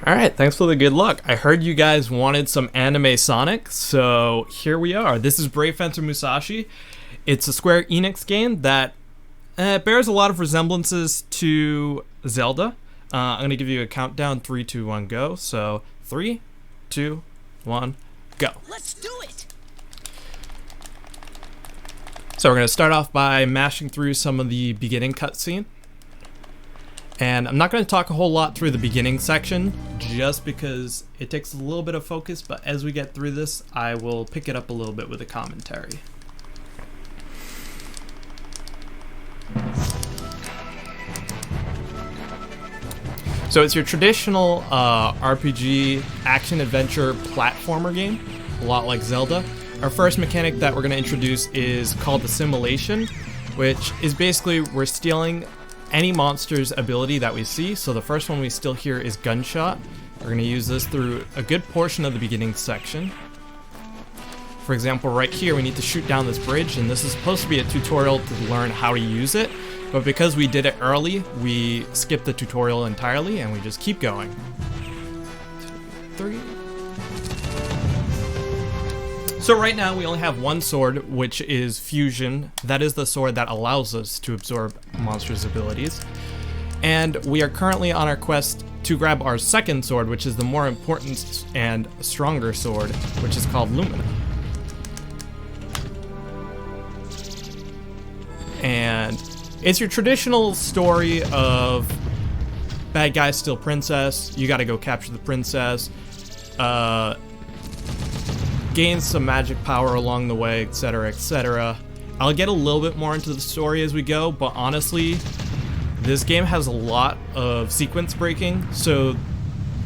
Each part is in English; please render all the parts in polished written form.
Alright, thanks for the good luck. I heard you guys wanted some anime Sonic, so here we are. This is Brave Fencer Musashi. It's a Square Enix game that bears a lot of resemblances to Zelda. I'm going to give you a countdown, 3, 2, 1, go. So, 3, 2, 1, go. Let's do it! So we're going to start off by mashing through some of the beginning cutscene. And I'm not going to talk a whole lot through the beginning section, just because it takes a little bit of focus, but as we get through this, I will pick it up a little bit with a commentary. So it's your traditional RPG action-adventure platformer game, a lot like Zelda. Our first mechanic that we're going to introduce is called Assimilation, which is basically we're stealing any monster's ability that we see. So the first one we steal here is Gunshot. We're going to use this through a good portion of the beginning section. For example, right here we need to shoot down this bridge, and this is supposed to be a tutorial to learn how to use it, but because we did it early, we skipped the tutorial entirely and we just keep going. 2, 3. So right now we only have one sword, which is Fusion. That is the sword that allows us to absorb monsters' abilities. And we are currently on our quest to grab our second sword, which is the more important and stronger sword, which is called Lumina. And it's your traditional story of bad guys steal princess, you gotta go capture the princess, gain some magic power along the way, etc, etc. I'll get a little bit more into the story as we go, but honestly, this game has a lot of sequence breaking, so,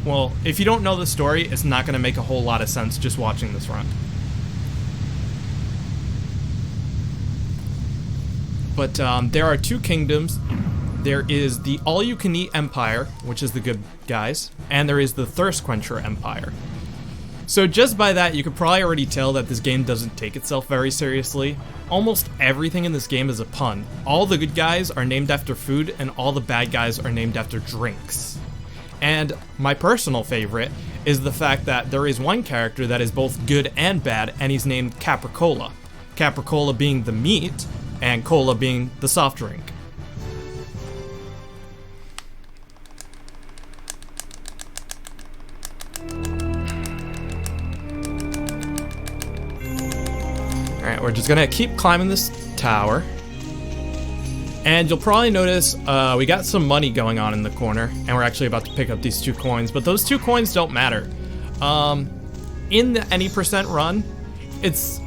well, if you don't know the story, it's not going to make a whole lot of sense just watching this run. But there are two kingdoms. There is the All-You-Can-Eat Empire, which is the good guys, and there is the Thirst Quencher Empire. So just by that, you could probably already tell that this game doesn't take itself very seriously. Almost everything in this game is a pun. All the good guys are named after food, and all the bad guys are named after drinks. And my personal favorite is the fact that there is one character that is both good and bad, and he's named Capricola. Capricola being the meat, and cola being the soft drink. Alright, we're just gonna keep climbing this tower. And you'll probably notice we got some money going on in the corner, and we're actually about to pick up these 2 coins, but those 2 coins don't matter. In the any percent run, it's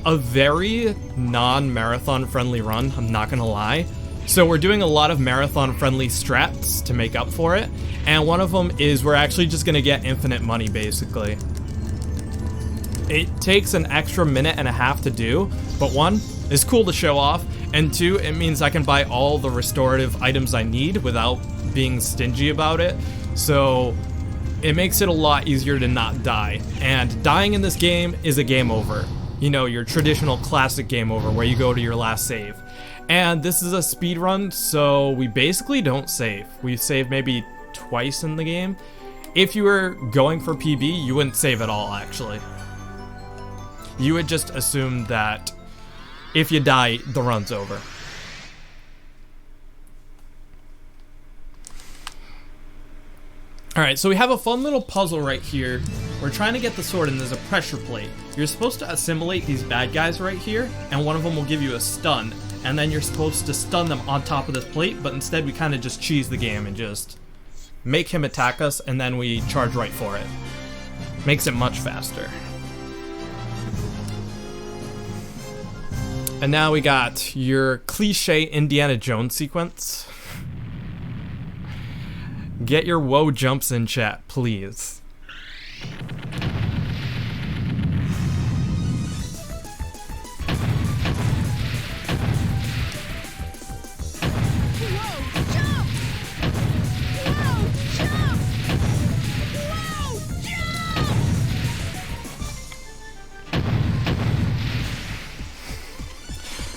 a very non-marathon friendly run, I'm not gonna lie. So we're doing a lot of marathon friendly strats to make up for it, and one of them is we're actually just gonna get infinite money basically. It takes an extra minute and a half to do, but 1, it's cool to show off, and 2, it means I can buy all the restorative items I need without being stingy about it, so it makes it a lot easier to not die. And dying in this game is a game over. You know, your traditional classic game over where you go to your last save. And this is a speed run, so we basically don't save. We save maybe twice in the game. If you were going for PB, you wouldn't save at all, actually. You would just assume that if you die, the run's over. Alright, so we have a fun little puzzle right here. We're trying to get the sword, and there's a pressure plate. You're supposed to assimilate these bad guys right here, and one of them will give you a stun, and then you're supposed to stun them on top of this plate, but instead we kind of just cheese the game and just make him attack us, and then we charge right for it. Makes it much faster. And now we got your cliche Indiana Jones sequence. Get your whoa jumps in chat, please.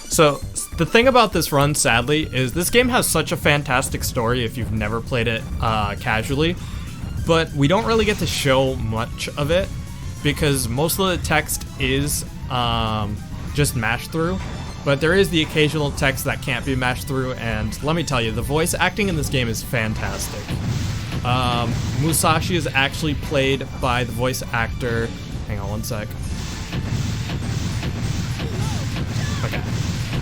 So, the thing about this run, sadly, is this game has such a fantastic story if you've never played it casually. but we don't really get to show much of it because most of the text is just mashed through. But there is the occasional text that can't be mashed through, and let me tell you, the voice acting in this game is fantastic. Musashi is actually played by the voice actor. Hang on one sec. Okay.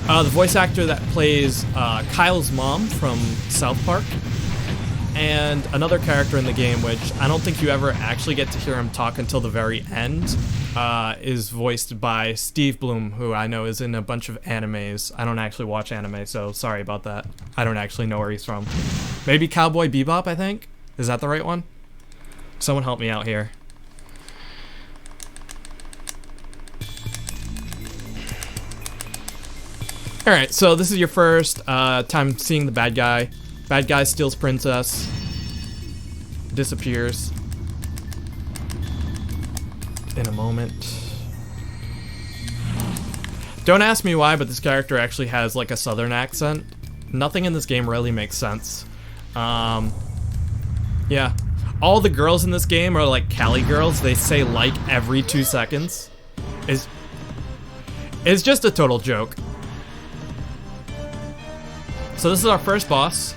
The voice actor that plays Kyle's mom from South Park, and another character in the game, which I don't think you ever actually get to hear him talk until the very end, is voiced by Steve Bloom, who I know is in a bunch of animes. I don't actually watch anime, so sorry about that. I don't actually know where he's from. Maybe Cowboy Bebop, I think? Is that the right one? Someone help me out here. Alright, so this is your first time seeing the bad guy. Bad guy steals princess. Disappears. In a moment. Don't ask me why, but this character actually has like a southern accent. Nothing in this game really makes sense. Yeah. All the girls in this game are like Cali girls. They say like every 2 seconds. It's just a total joke. So this is our first boss.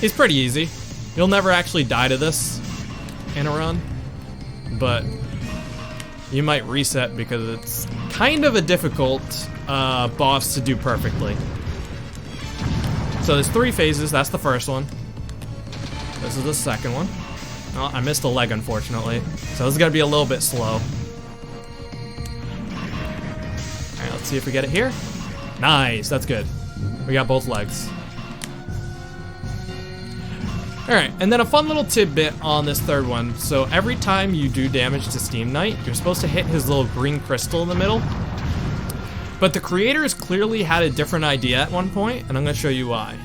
He's pretty easy. You'll never actually die to this in a run, but you might reset because it's kind of a difficult boss to do perfectly. So there's 3 phases. That's the first one. This is the second one. Oh, I missed a leg, unfortunately. So this is gonna be a little bit slow. Alright, let's see if we get it here. Nice, that's good. We got both legs. Alright, and then a fun little tidbit on this third one. So every time you do damage to Steam Knight, you're supposed to hit his little green crystal in the middle. But the creators clearly had a different idea at one point, and I'm going to show you why.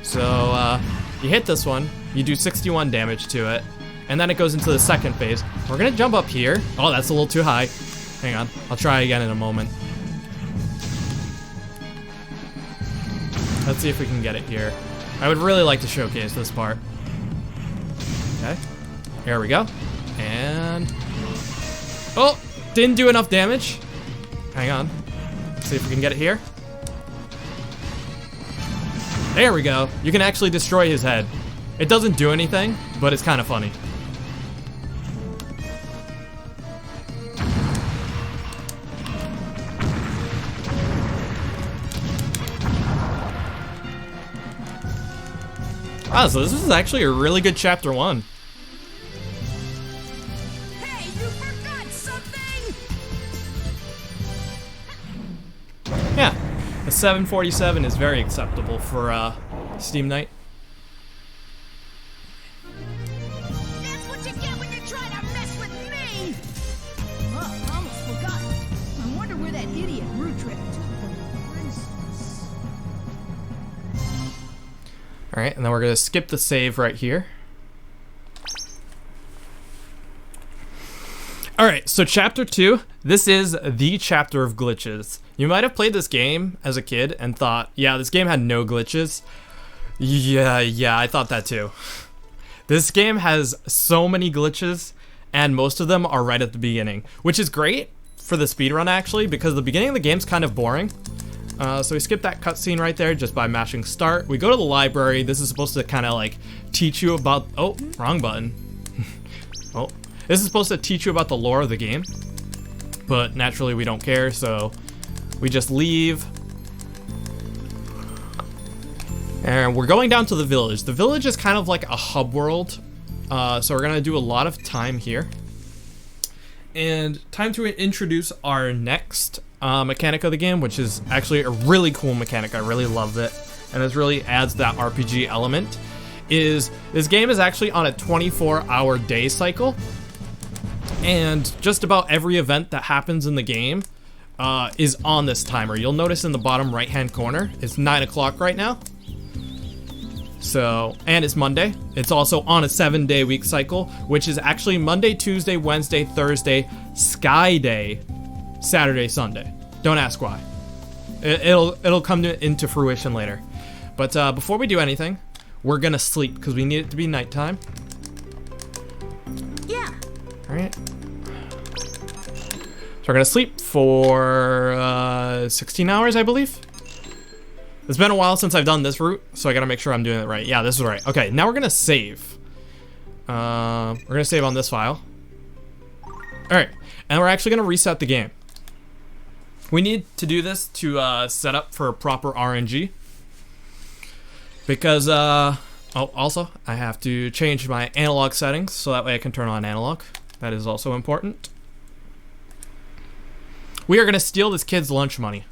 So, you hit this one, you do 61 damage to it, and then it goes into the second phase. We're going to jump up here. Oh, that's a little too high. Hang on, I'll try again in a moment. Let's see if we can get it here. I would really like to showcase this part. Okay, here we go. And... oh, didn't do enough damage. Hang on. Let's see if we can get it here. There we go. You can actually destroy his head. It doesn't do anything, but it's kind of funny. Wow, so this is actually a really good chapter 1. Hey, you forgot something! Yeah, a 747 is very acceptable for Steam Knight. That's what you get when you try to mess with me! Oh, almost forgot. I wonder where that idiot root trip took the princess. Alright, and then we're going to skip the save right here. Alright, so chapter 2, this is the chapter of glitches. You might have played this game as a kid and thought, yeah, this game had no glitches. Yeah, I thought that too. This game has so many glitches, and most of them are right at the beginning, which is great for the speedrun actually, because the beginning of the game's kind of boring. So we skip that cutscene right there just by mashing start. We go to the library. This is supposed to kind of like teach you about, oh, wrong button. Oh, this is supposed to teach you about the lore of the game, but naturally we don't care, so we just leave. And we're going down to the village. The village is kind of like a hub world, so we're gonna do a lot of time here. And time to introduce our next mechanic of the game, which is actually a really cool mechanic. I really love it, and this really adds that RPG element. Is this game is actually on a 24-hour day cycle, and just about every event that happens in the game is on this timer. You'll notice in the bottom right-hand corner, it's 9 o'clock right now. So, and it's Monday. It's also on a 7-day week cycle, which is actually Monday, Tuesday, Wednesday, Thursday, Sky Day, Saturday, Sunday. Don't ask why. It'll come into fruition later. But before we do anything, we're gonna sleep because we need it to be nighttime. Yeah. All right. So we're gonna sleep for 16 hours, I believe. It's been a while since I've done this route, so I gotta make sure I'm doing it right. Yeah, this is right. Okay, now we're gonna save. We're gonna save on this file. All right, and we're actually gonna reset the game. We need to do this to set up for proper RNG. Because, oh, also, I have to change my analog settings so that way I can turn on analog. That is also important. We are gonna steal this kid's lunch money.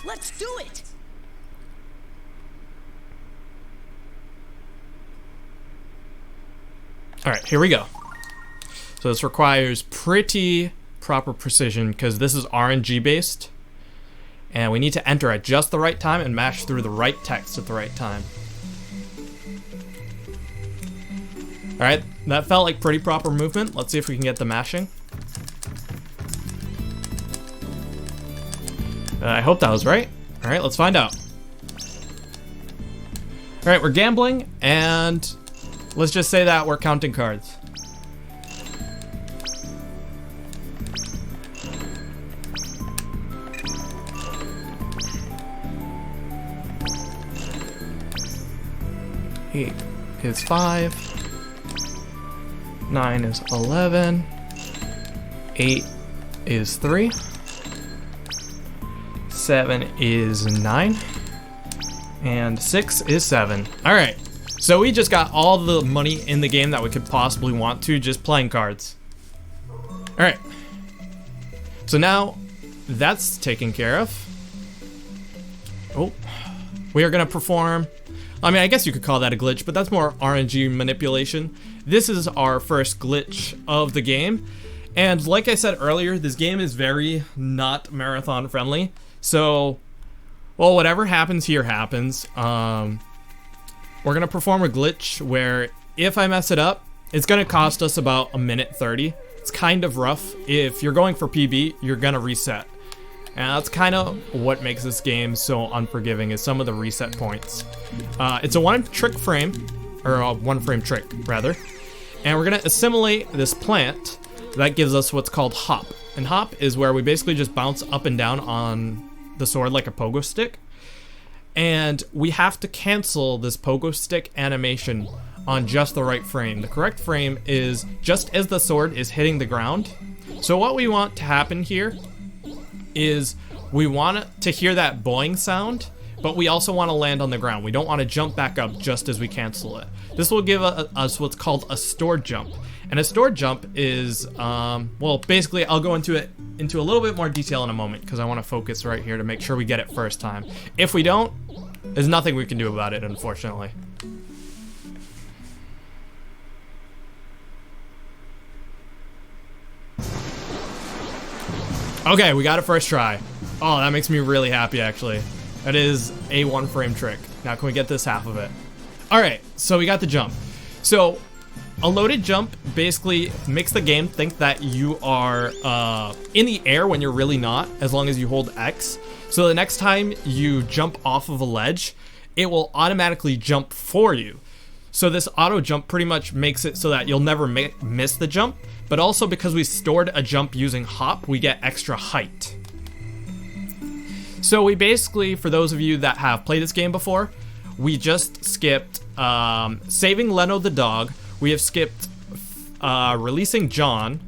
Let's do it. All right, here we go. So this requires pretty proper precision because this is RNG based. And we need to enter at just the right time and mash through the right text at the right time. All right, that felt like pretty proper movement. Let's see if we can get the mashing. I hope that was right. All right, let's find out. All right, we're gambling, and let's just say that we're counting cards. Eight is 5. 9 is 11. 8 is 3. 7 is 9. And 6 is 7. All right. So we just got all the money in the game that we could possibly want to just playing cards. All right. So now that's taken care of. Oh, we are going to perform. I mean, I guess you could call that a glitch, but that's more RNG manipulation. This is our first glitch of the game. And like I said earlier, this game is very not marathon friendly. So, well, whatever happens here happens. We're gonna perform a glitch where if I mess it up, it's gonna cost us about 1:30. It's kind of rough. If you're going for PB, you're gonna reset. And that's kind of what makes this game so unforgiving is some of the reset points. It's a one frame trick, rather. And we're gonna assimilate this plant that gives us what's called hop. And hop is where we basically just bounce up and down on the sword like a pogo stick. And we have to cancel this pogo stick animation on just the right frame. The correct frame is just as the sword is hitting the ground. So what we want to happen here is we want to hear that boing sound, but we also want to land on the ground. We don't want to jump back up just as we cancel it. This will give us what's called a stored jump. And a stored jump is, well, basically I'll go into a little bit more detail in a moment because I want to focus right here to make sure we get it first time. If we don't, there's nothing we can do about it, unfortunately. Okay, we got it first try. Oh, that makes me really happy, actually. That is a one frame trick. Now can we get this half of it? All right, so we got the jump. So a loaded jump basically makes the game think that you are in the air when you're really not, as long as you hold X. So the next time you jump off of a ledge, it will automatically jump for you. So this auto jump pretty much makes it so that you'll never miss the jump, but also because we stored a jump using hop, we get extra height. So we basically, for those of you that have played this game before, we just skipped saving Leno the dog, we have skipped releasing John,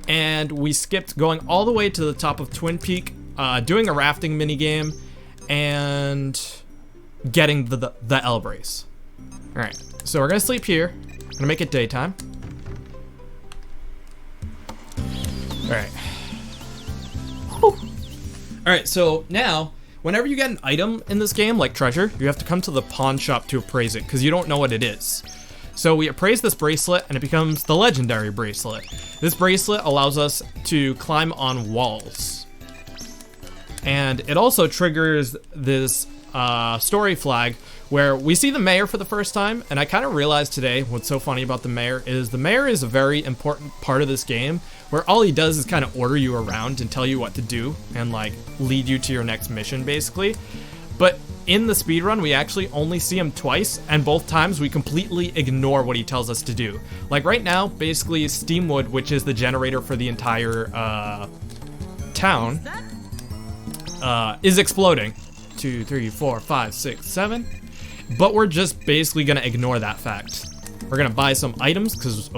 and we skipped going all the way to the top of Twin Peak, doing a rafting minigame, and getting the L brace. All right, so we're gonna sleep here. I'm gonna make it daytime. All right. Whew. All right, so now, whenever you get an item in this game, like treasure, you have to come to the pawn shop to appraise it, because you don't know what it is. So we appraise this bracelet, and it becomes the Legendary Bracelet. This bracelet allows us to climb on walls. And it also triggers this story flag where we see the mayor for the first time, and I kind of realized today what's so funny about the mayor is a very important part of this game, where all he does is kind of order you around and tell you what to do and like lead you to your next mission basically. But in the speedrun, we actually only see him twice, and both times we completely ignore what he tells us to do. Like right now, basically Steamwood, which is the generator for the entire town, is exploding. 2, 3, 4, 5, 6, 7. But we're just basically gonna ignore that fact. We're gonna buy some items because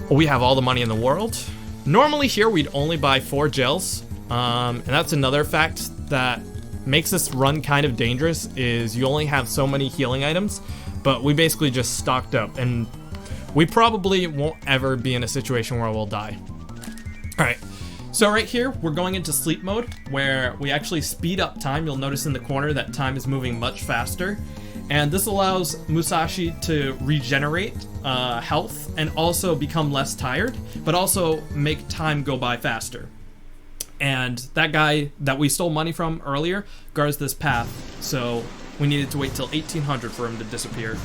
we have all the money in the world. Normally here we'd only buy 4 gels, and that's another fact that makes this run kind of dangerous. Is you only have so many healing items, but we basically just stocked up, and we probably won't ever be in a situation where we'll die. All right. So right here, we're going into sleep mode, where we actually speed up time. You'll notice in the corner that time is moving much faster. And this allows Musashi to regenerate health and also become less tired, but also make time go by faster. And that guy that we stole money from earlier guards this path, so we needed to wait till 1800 for him to disappear.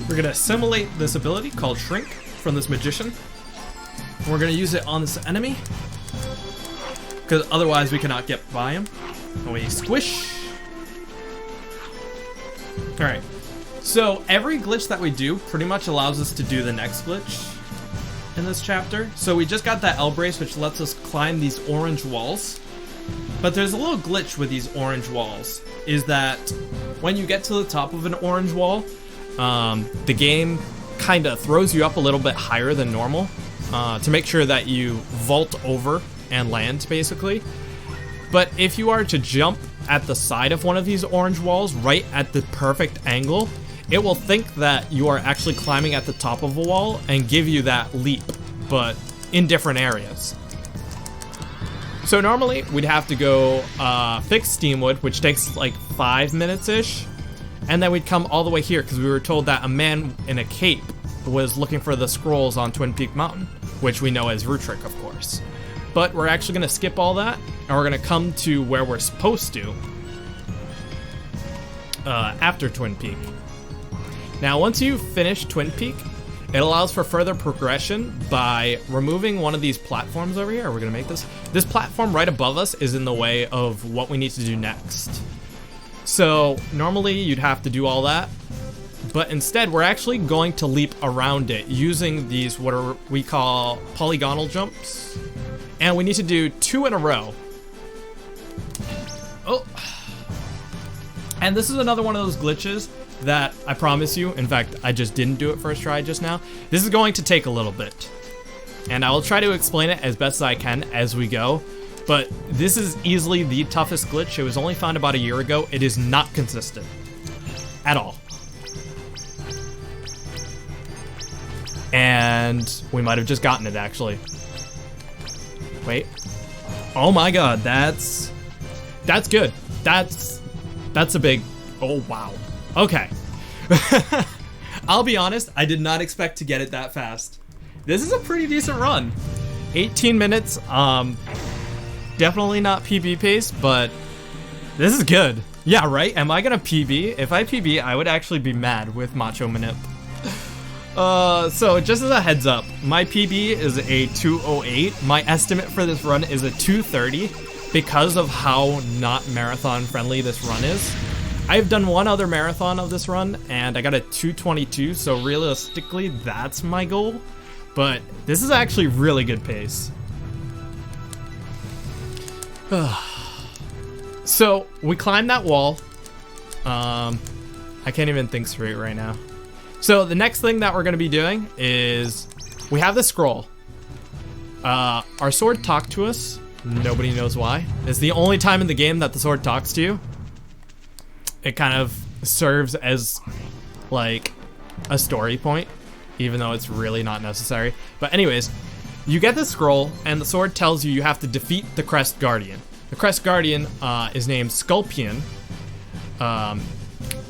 We're gonna assimilate this ability called Shrink from this magician. And we're gonna use it on this enemy, because otherwise we cannot get by him. And we squish. Alright, so every glitch that we do pretty much allows us to do the next glitch in this chapter. So we just got that L brace, which lets us climb these orange walls. But there's a little glitch with these orange walls, is that when you get to the top of an orange wall, the game kind of throws you up a little bit higher than normal to make sure that you vault over and land basically. But if you are to jump at the side of one of these orange walls right at the perfect angle, it will think that you are actually climbing at the top of a wall and give you that leap, but in different areas. So normally we'd have to go fix Steamwood, which takes like 5 minutes-ish. And then we'd come all the way here because we were told that a man in a cape was looking for the scrolls on Twin Peak Mountain, which we know as Root Trick, of course. But we're actually going to skip all that, and we're going to come to where we're supposed to after Twin Peak. Now, once you finish Twin Peak, it allows for further progression by removing one of these platforms over here. We're going to make this. This platform right above us is in the way of what we need to do next. So normally you'd have to do all that, but instead we're actually going to leap around it using these what we call Polygonal Jumps, and we need to do 2 in a row. Oh, and this is another one of those glitches that I promise you, in fact I just didn't do it first try just now. This is going to take a little bit, and I will try to explain it as best as I can as we go. But this is easily the toughest glitch. It was only found about a year ago. It is not consistent at all. And we might have just gotten it, actually. Wait. Oh my god, that's good. That's a big, oh wow. Okay. I'll be honest, I did not expect to get it that fast. This is a pretty decent run. 18 minutes, definitely not PB pace, but this is good. Yeah, right? Am I gonna PB? If I PB, I would actually be mad with Macho Manip. So just as a heads up, my PB is a 2:08. My estimate for this run is a 2:30 because of how not marathon friendly this run is. I've done one other marathon of this run and I got a 2:22, so realistically that's my goal. But this is actually really good pace. So we climbed that wall. I can't even think straight right now. So the next thing that we're going to be doing is we have this scroll. Our sword talked to us. Nobody knows why. It's the only time in the game that the sword talks to you. It kind of serves as like a story point, even though it's really not necessary. But anyways, you get this scroll and the sword tells you have to defeat the Crest Guardian. The Crest Guardian is named Sculpion.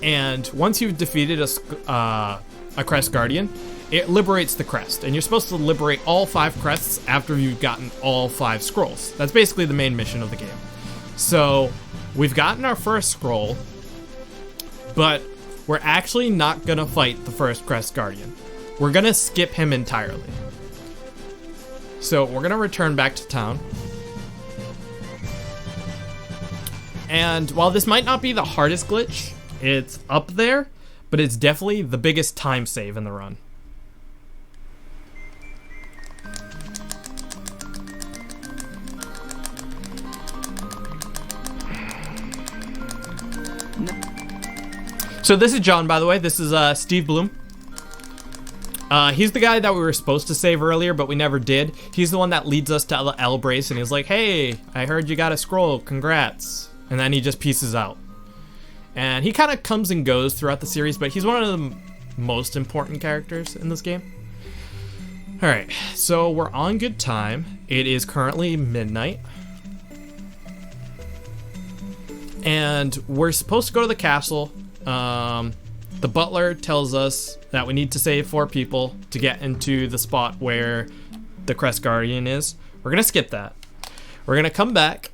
And once you've defeated a Crest Guardian, it liberates the crest. And you're supposed to liberate all 5 crests after you've gotten all 5 scrolls. That's basically the main mission of the game. So we've gotten our first scroll, but we're actually not gonna fight the first Crest Guardian. We're gonna skip him entirely. So we're gonna return back to town. And while this might not be the hardest glitch, it's up there, but it's definitely the biggest time save in the run. So this is John, by the way. This is Steve Bloom. He's the guy that we were supposed to save earlier, but we never did. He's the one that leads us to L Brace, and he's like, hey, I heard you got a scroll, congrats. And then he just pieces out. And he kind of comes and goes throughout the series, but he's one of the most important characters in this game. Alright, so we're on good time. It is currently midnight. And we're supposed to go to the castle. The butler tells us that we need to save 4 people to get into the spot where the Crest Guardian is. We're gonna skip that. We're gonna come back,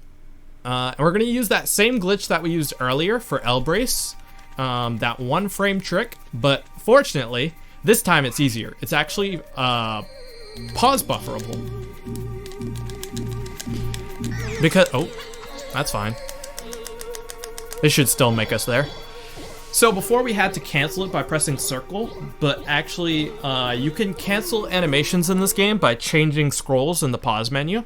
and we're gonna use that same glitch that we used earlier for L Brace, that 1 frame trick, but fortunately, this time it's easier. It's actually pause bufferable. Because, oh, that's fine. This should still make us there. So before we had to cancel it by pressing circle, but actually you can cancel animations in this game by changing scrolls in the pause menu.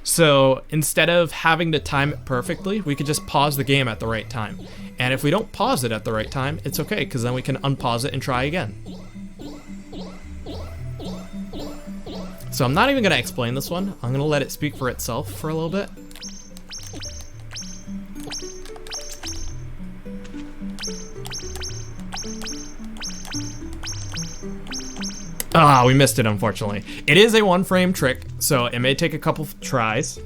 So instead of having to time it perfectly, we could just pause the game at the right time. And if we don't pause it at the right time, it's okay, because then we can unpause it and try again. So I'm not even gonna explain this one. I'm gonna let it speak for itself for a little bit. Ah, we missed it, unfortunately. It is a 1 frame trick, so it may take a couple tries.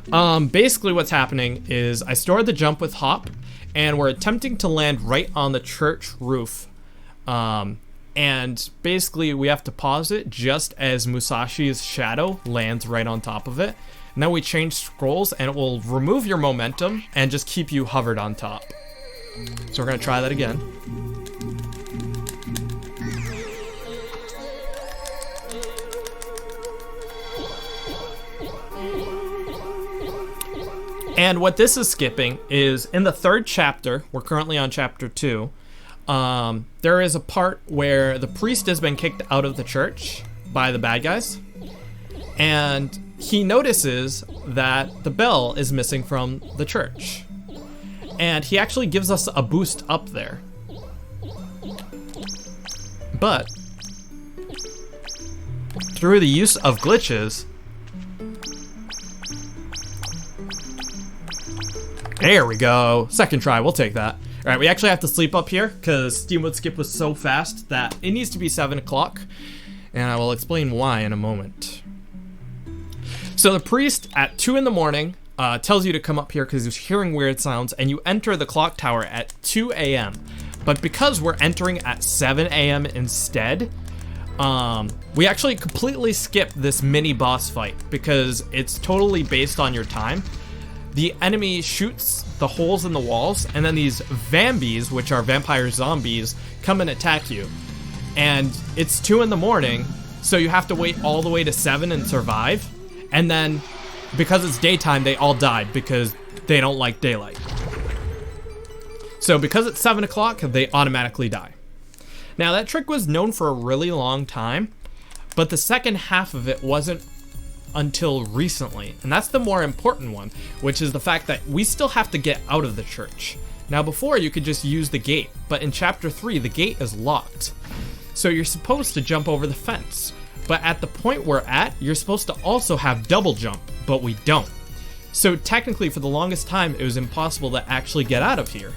Basically what's happening is I stored the jump with hop, and we're attempting to land right on the church roof. And basically we have to pause it just as Musashi's shadow lands right on top of it. And then we change scrolls, and it will remove your momentum and just keep you hovered on top. So we're gonna try that again. And what this is skipping is in the 3rd chapter, we're currently on chapter 2, there is a part where the priest has been kicked out of the church by the bad guys, and he notices that the bell is missing from the church, and he actually gives us a boost up there. But through the use of glitches, there we go. 2nd try, we'll take that. All right, we actually have to sleep up here because Steamwood Skip was so fast that it needs to be 7 o'clock, and I will explain why in a moment. So the priest at 2 in the morning tells you to come up here because he's hearing weird sounds, and you enter the clock tower at 2 a.m. But because we're entering at 7 a.m. instead, we actually completely skip this mini boss fight because it's totally based on your time. The enemy shoots the holes in the walls, and then these vambies, which are vampire zombies, come and attack you. And it's 2 in the morning, so you have to wait all the way to 7 and survive. And then, because it's daytime, they all died because they don't like daylight. So because it's 7 o'clock, they automatically die. Now that trick was known for a really long time, but the second half of it wasn't until recently, and that's the more important one, which is the fact that we still have to get out of the church. Now before you could just use the gate, but in chapter 3 the gate is locked, so you're supposed to jump over the fence, but at the point we're at, you're supposed to also have double jump, but we don't. So technically for the longest time it was impossible to actually get out of here.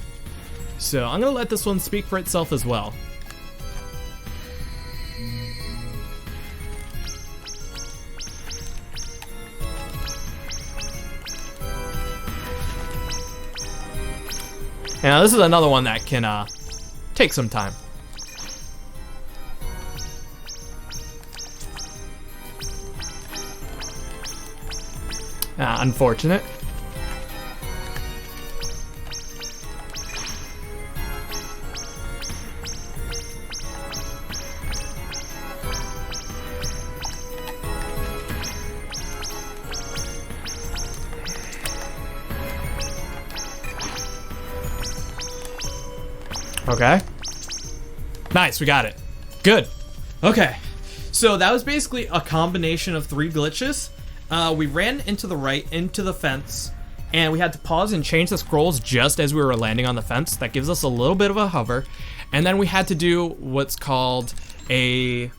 So I'm gonna let this one speak for itself as well. Now this is another one that can take some time. Unfortunate. Okay. Nice, we got it. Good. Okay. So that was basically a combination of 3 glitches. We ran into the right, into the fence, and we had to pause and change the scrolls just as we were landing on the fence. That gives us a little bit of a hover. And then we had to do what's called a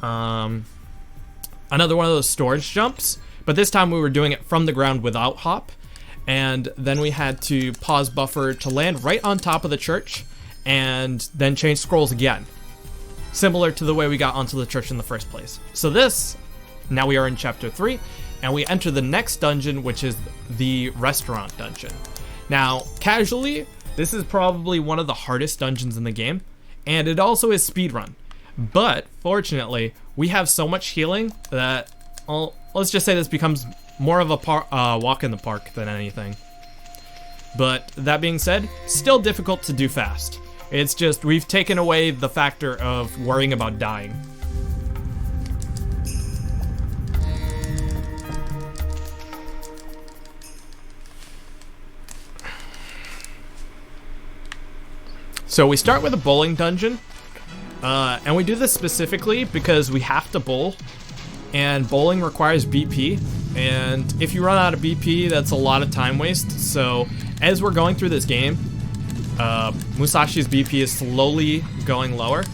another one of those storage jumps, but this time we were doing it from the ground without hop. And then we had to pause buffer to land right on top of the church, and then change scrolls again, similar to the way we got onto the church in the first place. So now we are in chapter 3, and we enter the next dungeon, which is the restaurant dungeon. Now, casually, this is probably one of the hardest dungeons in the game, and it also is speedrun. But fortunately, we have so much healing that, well, let's just say this becomes more of a walk in the park than anything. But that being said, still difficult to do fast. It's just, we've taken away the factor of worrying about dying. So we start with a bowling dungeon, and we do this specifically because we have to bowl, and bowling requires BP, and if you run out of BP, that's a lot of time waste. So as we're going through this game, Musashi's BP is slowly going lower,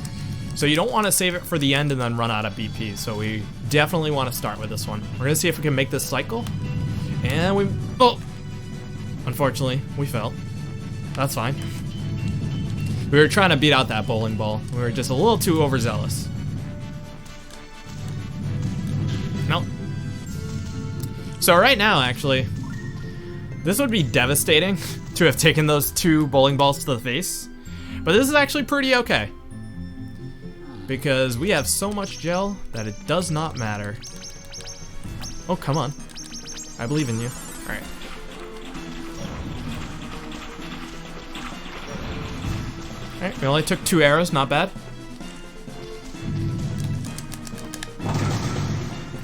so you don't want to save it for the end and then run out of BP. So we definitely want to start with this one. We're gonna see if we can make this cycle, and unfortunately we fell. That's fine. We were trying to beat out that bowling ball. We were just a little too overzealous. Nope. So right now, actually, this would be devastating to have taken those 2 bowling balls to the face, but this is actually pretty okay because we have so much gel that it does not matter. Oh, come on. I believe in you. All right. All right, we only took 2 arrows, not bad.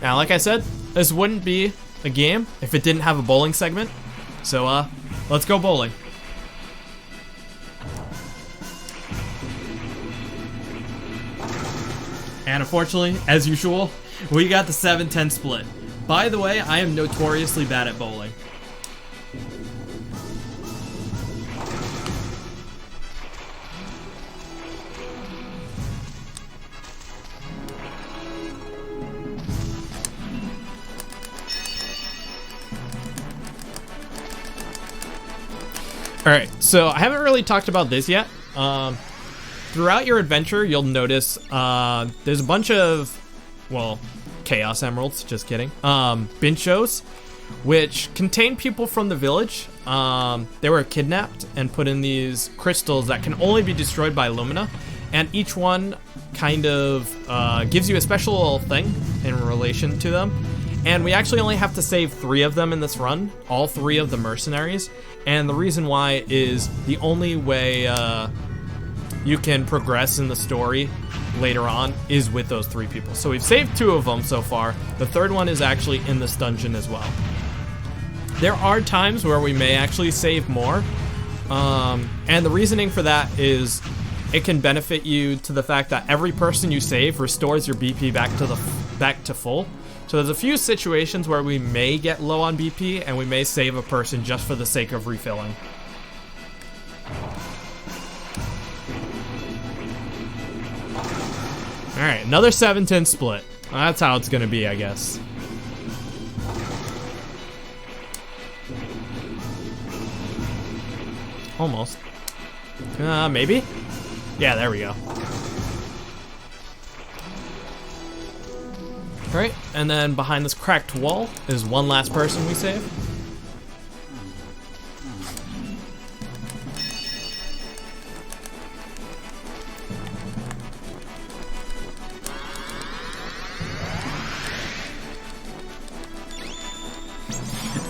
Now, like I said, this wouldn't be a game if it didn't have a bowling segment. So, let's go bowling. And unfortunately, as usual, we got the 7-10 split. By the way, I am notoriously bad at bowling. Alright, so I haven't really talked about this yet. Throughout your adventure, you'll notice there's a bunch of, well, Chaos Emeralds, just kidding, Binchos, which contain people from the village. They were kidnapped and put in these crystals that can only be destroyed by Lumina, and each one kind of gives you a special thing in relation to them. And we actually only have to save 3 of them in this run, all 3 of the mercenaries. And the reason why is the only way you can progress in the story later on is with those 3 people. So we've saved 2 of them so far. The 3rd one is actually in this dungeon as well. There are times where we may actually save more. And the reasoning for that is it can benefit you to the fact that every person you save restores your BP back to full. So there's a few situations where we may get low on BP and we may save a person just for the sake of refilling. Alright, another 7-10 split. That's how it's gonna be, I guess. Almost. Maybe? Yeah, there we go. Right, and then behind this cracked wall is one last person we save.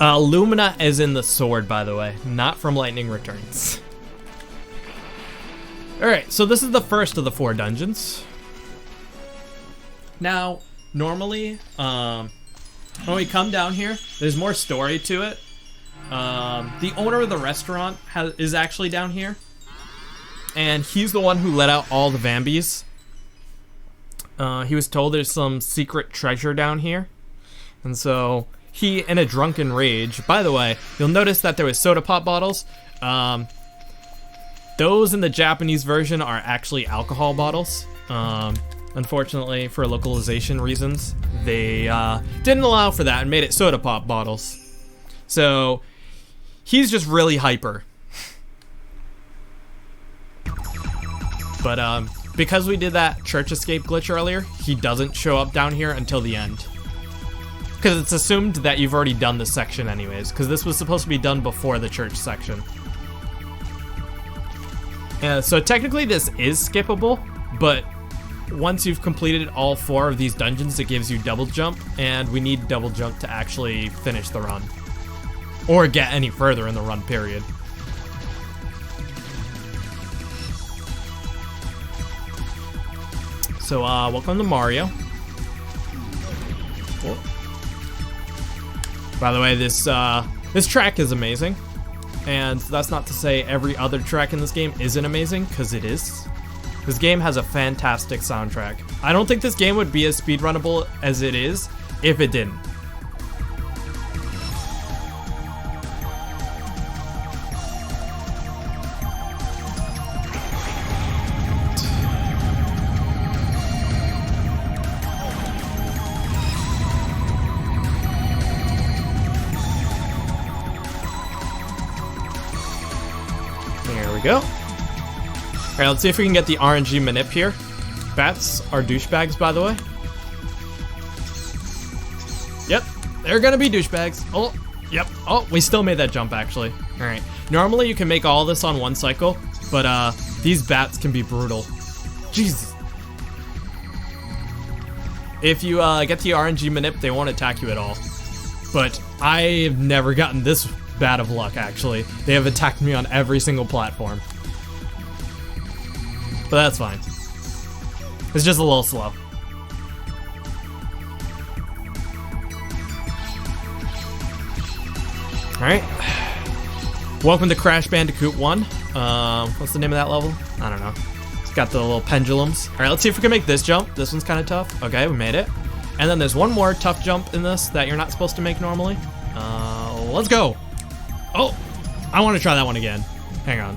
Lumina is in the sword, by the way, not from Lightning Returns. Alright, so this is the first of the 4 dungeons. Now, normally, when we come down here, there's more story to it. The owner of the restaurant is actually down here. And he's the one who let out all the Vambies. He was told there's some secret treasure down here. And so he, in a drunken rage, by the way, you'll notice that there was soda pop bottles. Those in the Japanese version are actually alcohol bottles. Unfortunately, for localization reasons, they didn't allow for that and made it soda pop bottles. So he's just really hyper. But because we did that church escape glitch earlier, he doesn't show up down here until the end. Because it's assumed that you've already done this section anyways, because this was supposed to be done before the church section. So technically this is skippable, but once you've completed all 4 of these dungeons, it gives you double jump, and we need double jump to actually finish the run. Or get any further in the run, period. So, welcome to Mario. Cool. By the way, this track is amazing. And that's not to say every other track in this game isn't amazing, because it is. This game has a fantastic soundtrack. I don't think this game would be as speedrunnable as it is if it didn't. Go. Alright, let's see if we can get the RNG manip here. Bats are douchebags, by the way. Yep, they're gonna be douchebags. Oh, yep. Oh, we still made that jump, actually. Alright. Normally, you can make all this on 1 cycle, but these bats can be brutal. Jesus. If you get the RNG manip, they won't attack you at all. But I've never gotten this bad of luck, actually. They have attacked me on every single platform. But that's fine. It's just a little slow. Alright. Welcome to Crash Bandicoot 1. What's the name of that level? I don't know. It's got the little pendulums. Alright, let's see if we can make this jump. This one's kind of tough. Okay, we made it. And then there's one more tough jump in this that you're not supposed to make normally. Let's go. Oh, I want to try that one again. Hang on.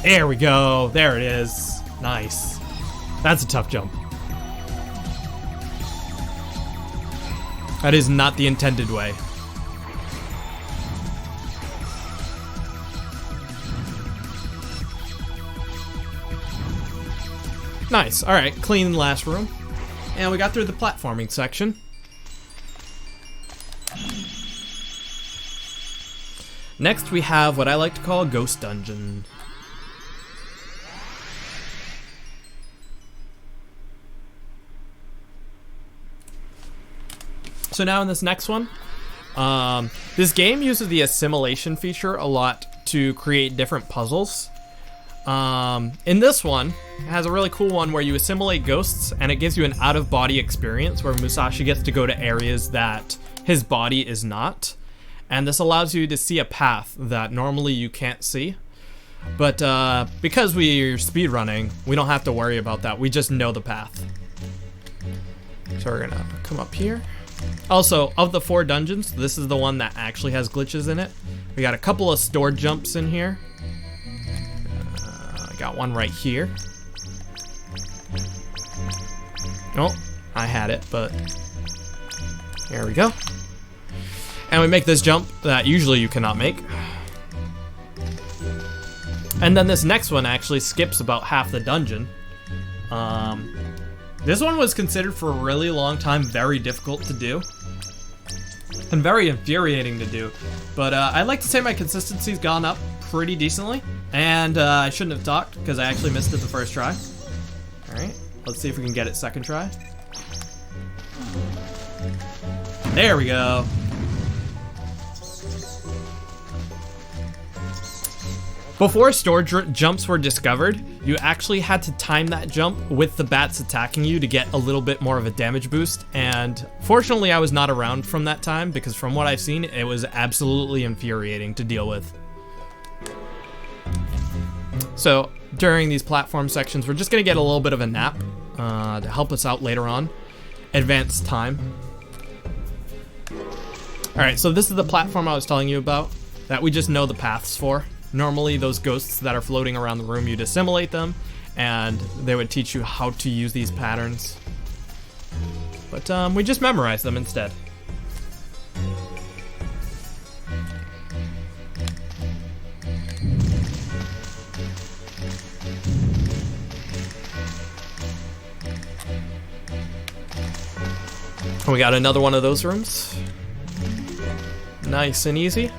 There we go. There it is. Nice. That's a tough jump. That is not the intended way. Nice. All right, clean last room. And we got through the platforming section. Next, we have what I like to call a ghost dungeon. So now in this next one, this game uses the assimilation feature a lot to create different puzzles. In this one, it has a really cool one where you assimilate ghosts, and it gives you an out-of-body experience where Musashi gets to go to areas that his body is not. And this allows you to see a path that normally you can't see. But because we're speedrunning, we don't have to worry about that. We just know the path. So we're gonna come up here. Also, of the 4 dungeons, this is the one that actually has glitches in it. We got a couple of stored jumps in here. I got one right here. Oh, I had it, but here we go. And we make this jump that usually you cannot make. And then this next one actually skips about half the dungeon. This one was considered for a really long time very difficult to do. And very infuriating to do. But I'd like to say my consistency's gone up pretty decently. And I shouldn't have talked because I actually missed it the first try. Alright, let's see if we can get it second try. There we go. Before store jumps were discovered, you actually had to time that jump with the bats attacking you to get a little bit more of a damage boost, and fortunately I was not around from that time, because from what I've seen, it was absolutely infuriating to deal with. So during these platform sections, we're just gonna get a little bit of a nap to help us out later on. Advanced time. Alright, so this is the platform I was telling you about, that we just know the paths for. Normally, those ghosts that are floating around the room, you'd assimilate them, and they would teach you how to use these patterns. But we just memorize them instead. We got another one of those rooms. Nice and easy.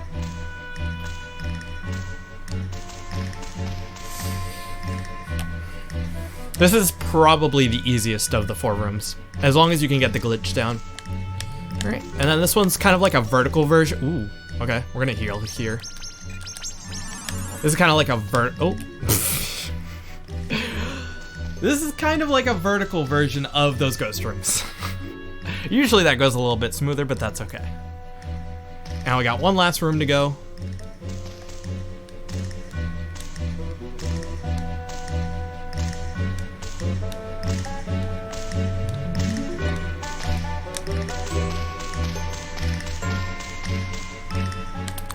This is probably the easiest of the 4 rooms, as long as you can get the glitch down. Alright, and then this one's kind of like a vertical version. Ooh, okay, we're gonna heal here. This is kind of like a This is kind of like a vertical version of those ghost rooms. Usually that goes a little bit smoother, but that's okay. Now we got one last room to go.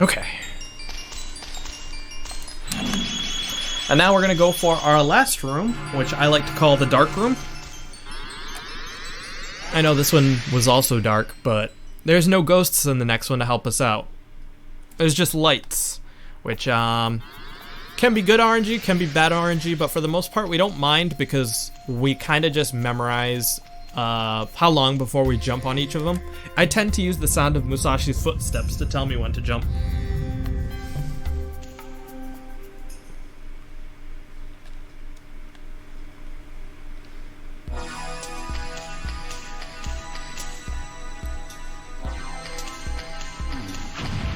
Okay. And now we're gonna go for our last room, which I like to call the dark room. I know this one was also dark, but there's no ghosts in the next one to help us out. There's just lights, which can be good RNG, can be bad RNG, but for the most part we don't mind because we kind of just memorize how long before we jump on each of them. I tend to use the sound of Musashi's footsteps to tell me when to jump.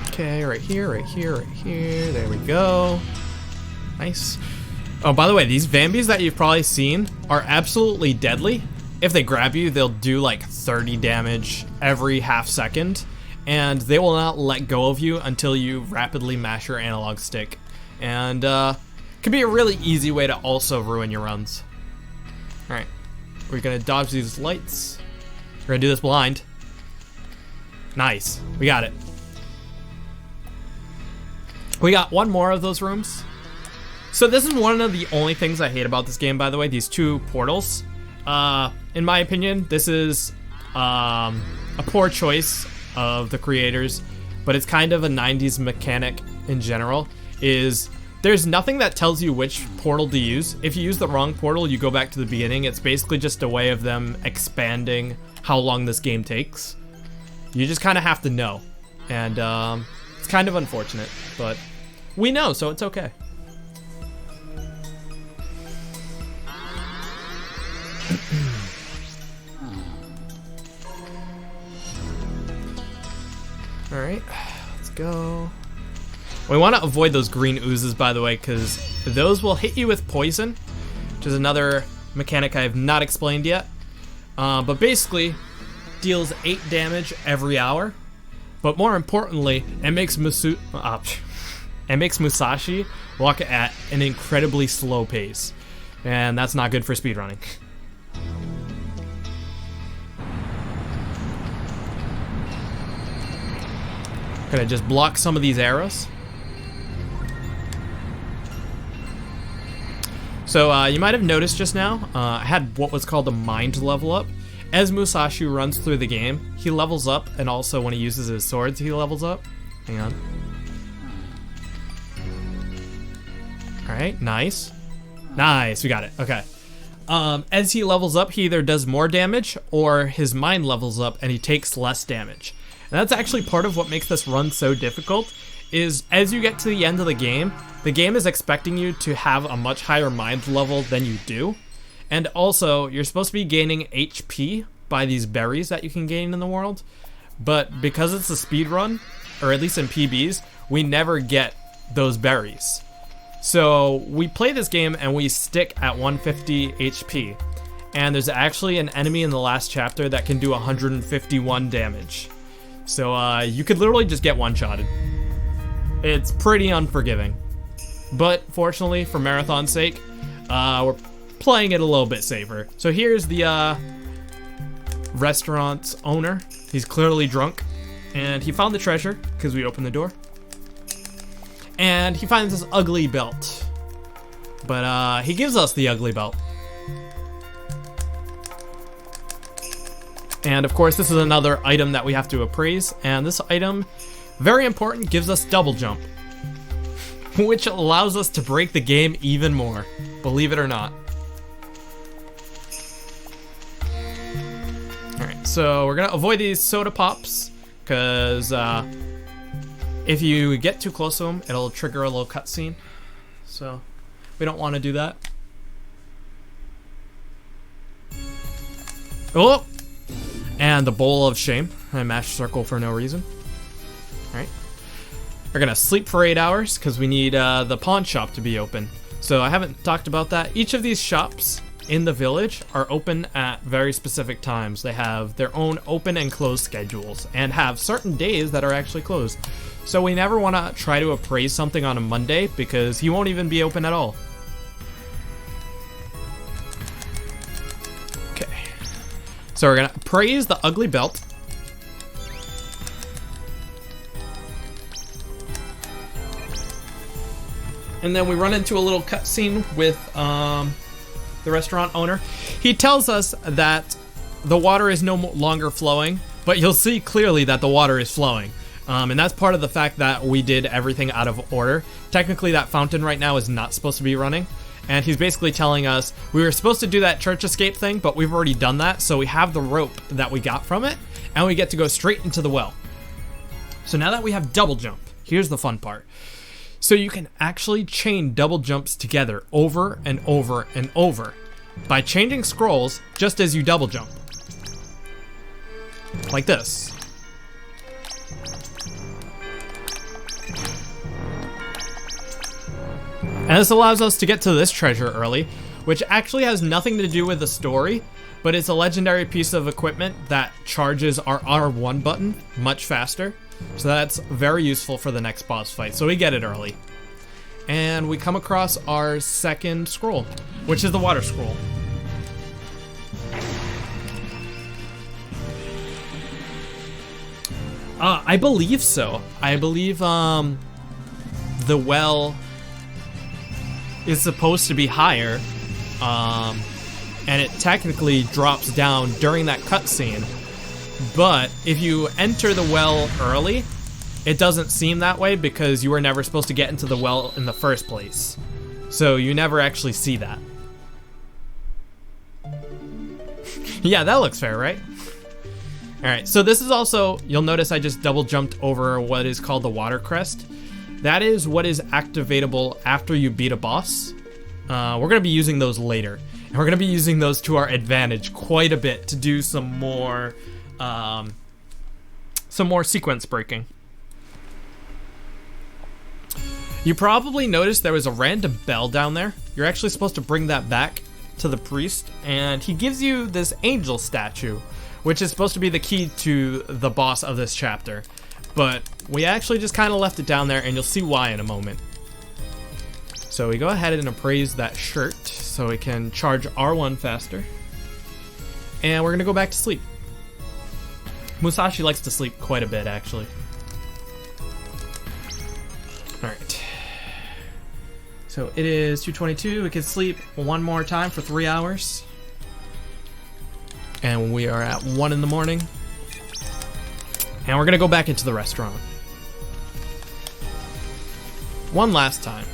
Okay, right here, right here, right here. There we go. Nice. Oh, by the way, these Vambies that you've probably seen are absolutely deadly. If they grab you, they'll do like 30 damage every half second, and they will not let go of you until you rapidly mash your analog stick. And can be a really easy way to also ruin your runs. Alright, we're gonna dodge these lights. We're gonna do this blind. Nice, we got it. We got one more of those rooms. So this is one of the only things I hate about this game, by the way, these 2 portals. In my opinion, this is a poor choice of the creators, but it's kind of a 90s mechanic in general, is there's nothing that tells you which portal to use. If you use the wrong portal, you go back to the beginning. It's basically just a way of them expanding how long this game takes. You just kind of have to know. And it's kind of unfortunate, but we know, so it's okay. Alright, let's go. We want to avoid those green oozes, by the way, because those will hit you with poison, which is another mechanic I have not explained yet. But basically, deals 8 damage every hour. But more importantly, it makes Musashi walk at an incredibly slow pace. And that's not good for speedrunning. Gonna just block some of these arrows. So you might have noticed just now, I had what was called a mind level up. As Musashi runs through the game, he levels up, and also when he uses his swords, he levels up. Hang on. Alright, nice. Nice, we got it, okay. As he levels up, he either does more damage, or his mind levels up and he takes less damage. And that's actually part of what makes this run so difficult, is as you get to the end of the game is expecting you to have a much higher mind level than you do. And also, you're supposed to be gaining HP by these berries that you can gain in the world. But because it's a speed run, or at least in PBs, we never get those berries. So we play this game and we stick at 150 HP. And there's actually an enemy in the last chapter that can do 151 damage. So you could literally just get one-shotted. It's pretty unforgiving. But fortunately, for marathon's sake, we're playing it a little bit safer. So here's the restaurant's owner. He's clearly drunk. And he found the treasure because we opened the door. And he finds this ugly belt. But he gives us the ugly belt. And of course, this is another item that we have to appraise. And this item, very important, gives us double jump. Which allows us to break the game even more. Believe it or not. Alright, so we're going to avoid these soda pops. Because if you get too close to them, it'll trigger a little cutscene. So we don't want to do that. Oh! And the bowl of shame. I mashed circle for no reason. Alright. We're gonna sleep for 8 hours because we need the pawn shop to be open. So I haven't talked about that. Each of these shops in the village are open at very specific times. They have their own open and close schedules and have certain days that are actually closed. So we never want to try to appraise something on a Monday because he won't even be open at all. Okay. So we're gonna appraise the ugly belt. And then we run into a little cutscene with the restaurant owner. He tells us that the water is no longer flowing, but you'll see clearly that the water is flowing. And that's part of the fact that we did everything out of order. Technically, that fountain right now is not supposed to be running. And he's basically telling us we were supposed to do that church escape thing, but we've already done that. So we have the rope that we got from it, and we get to go straight into the well. So now that we have double jump, here's the fun part. So you can actually chain double jumps together over and over and over by changing scrolls just as you double jump. Like this. And this allows us to get to this treasure early, which actually has nothing to do with the story, but it's a legendary piece of equipment that charges our R1 button much faster. So that's very useful for the next boss fight. So we get it early. And we come across our second scroll, which is the water scroll. I believe so. I believe the well is supposed to be higher, and it technically drops down during that cutscene. But if you enter the well early, it doesn't seem that way because you were never supposed to get into the well in the first place. So you never actually see that. Yeah, that looks fair, right? Alright, so this is also, you'll notice I just double jumped over what is called the water crest. That is what is activatable after you beat a boss. We're going to be using those later. And we're going to be using those to our advantage quite a bit to do some more sequence breaking. You probably noticed there was a random bell down there. You're actually supposed to bring that back to the priest, and he gives you this angel statue, which is supposed to be the key to the boss of this chapter. But we actually just kind of left it down there, and you'll see why in a moment. So we go ahead and appraise that shirt so we can charge R1 faster. And we're going to go back to sleep. Musashi likes to sleep quite a bit, actually. Alright. So it is 2:22. We can sleep one more time for 3 hours. And we are at 1 in the morning. And we're going to go back into the restaurant. One last time.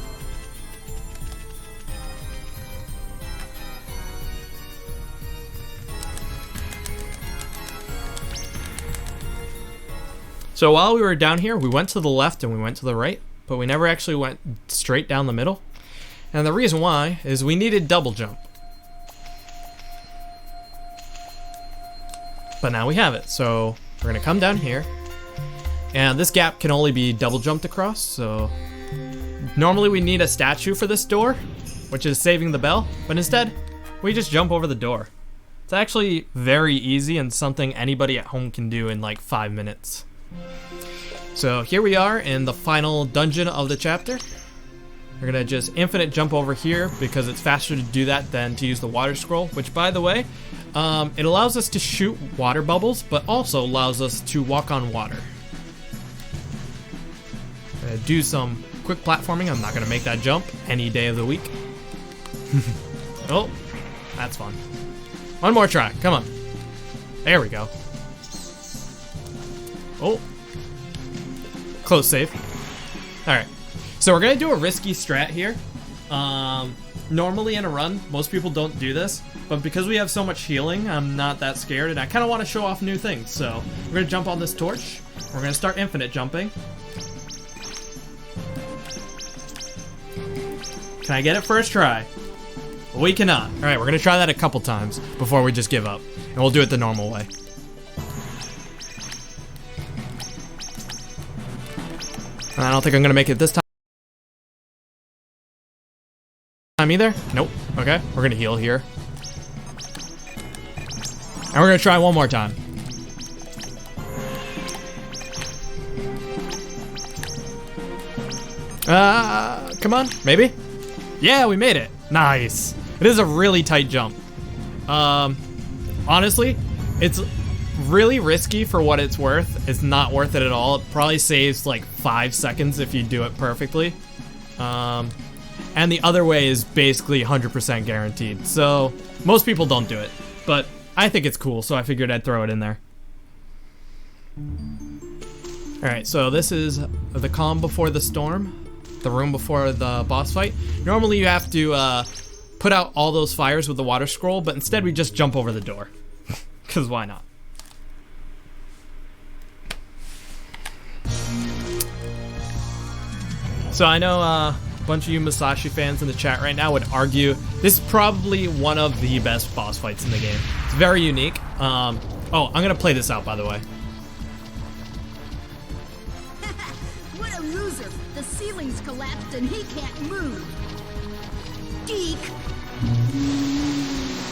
So while we were down here, we went to the left and we went to the right, but we never actually went straight down the middle. And the reason why is we needed double jump. But now we have it, so we're gonna come down here. And this gap can only be double jumped across, so Normally we need a statue for this door, which is saving the bell, but instead, we just jump over the door. It's actually very easy and something anybody at home can do in like 5 minutes. So here we are in the final dungeon of the chapter. We're gonna just infinite jump over here because it's faster to do that than to use the water scroll, which by the way, it allows us to shoot water bubbles, but also allows us to walk on water. Do some quick platforming. I'm not gonna make that jump any day of the week. Oh, that's fun. One more try, come on. There we go. Oh. Close save. Alright, so we're gonna do a risky strat here. Normally in a run, most people don't do this, but because we have so much healing, I'm not that scared, and I kind of want to show off new things. So we're gonna jump on this torch. We're gonna start infinite jumping. Can I get it first try? We cannot. Alright, we're gonna try that a couple times before we just give up. And we'll do it the normal way. I don't think I'm gonna make it this time either. Nope. Okay, we're gonna heal here. And we're gonna try one more time. Come on, maybe? Yeah, we made it. Nice. It is a really tight jump. Honestly, it's really risky for what it's worth. It's not worth it at all. It probably saves like 5 seconds if you do it perfectly. And the other way is basically 100% guaranteed. So most people don't do it, but I think it's cool, so I figured I'd throw it in there. Alright, so this is the calm before the storm, the room before the boss fight. Normally you have to put out all those fires with the water scroll, but instead we just jump over the door. Because why not? So I know a bunch of you Musashi fans in the chat right now would argue this is probably one of the best boss fights in the game. It's very unique. Oh, I'm gonna play this out, by the way. What a loser! The ceiling's collapsed and he can't move. Geek.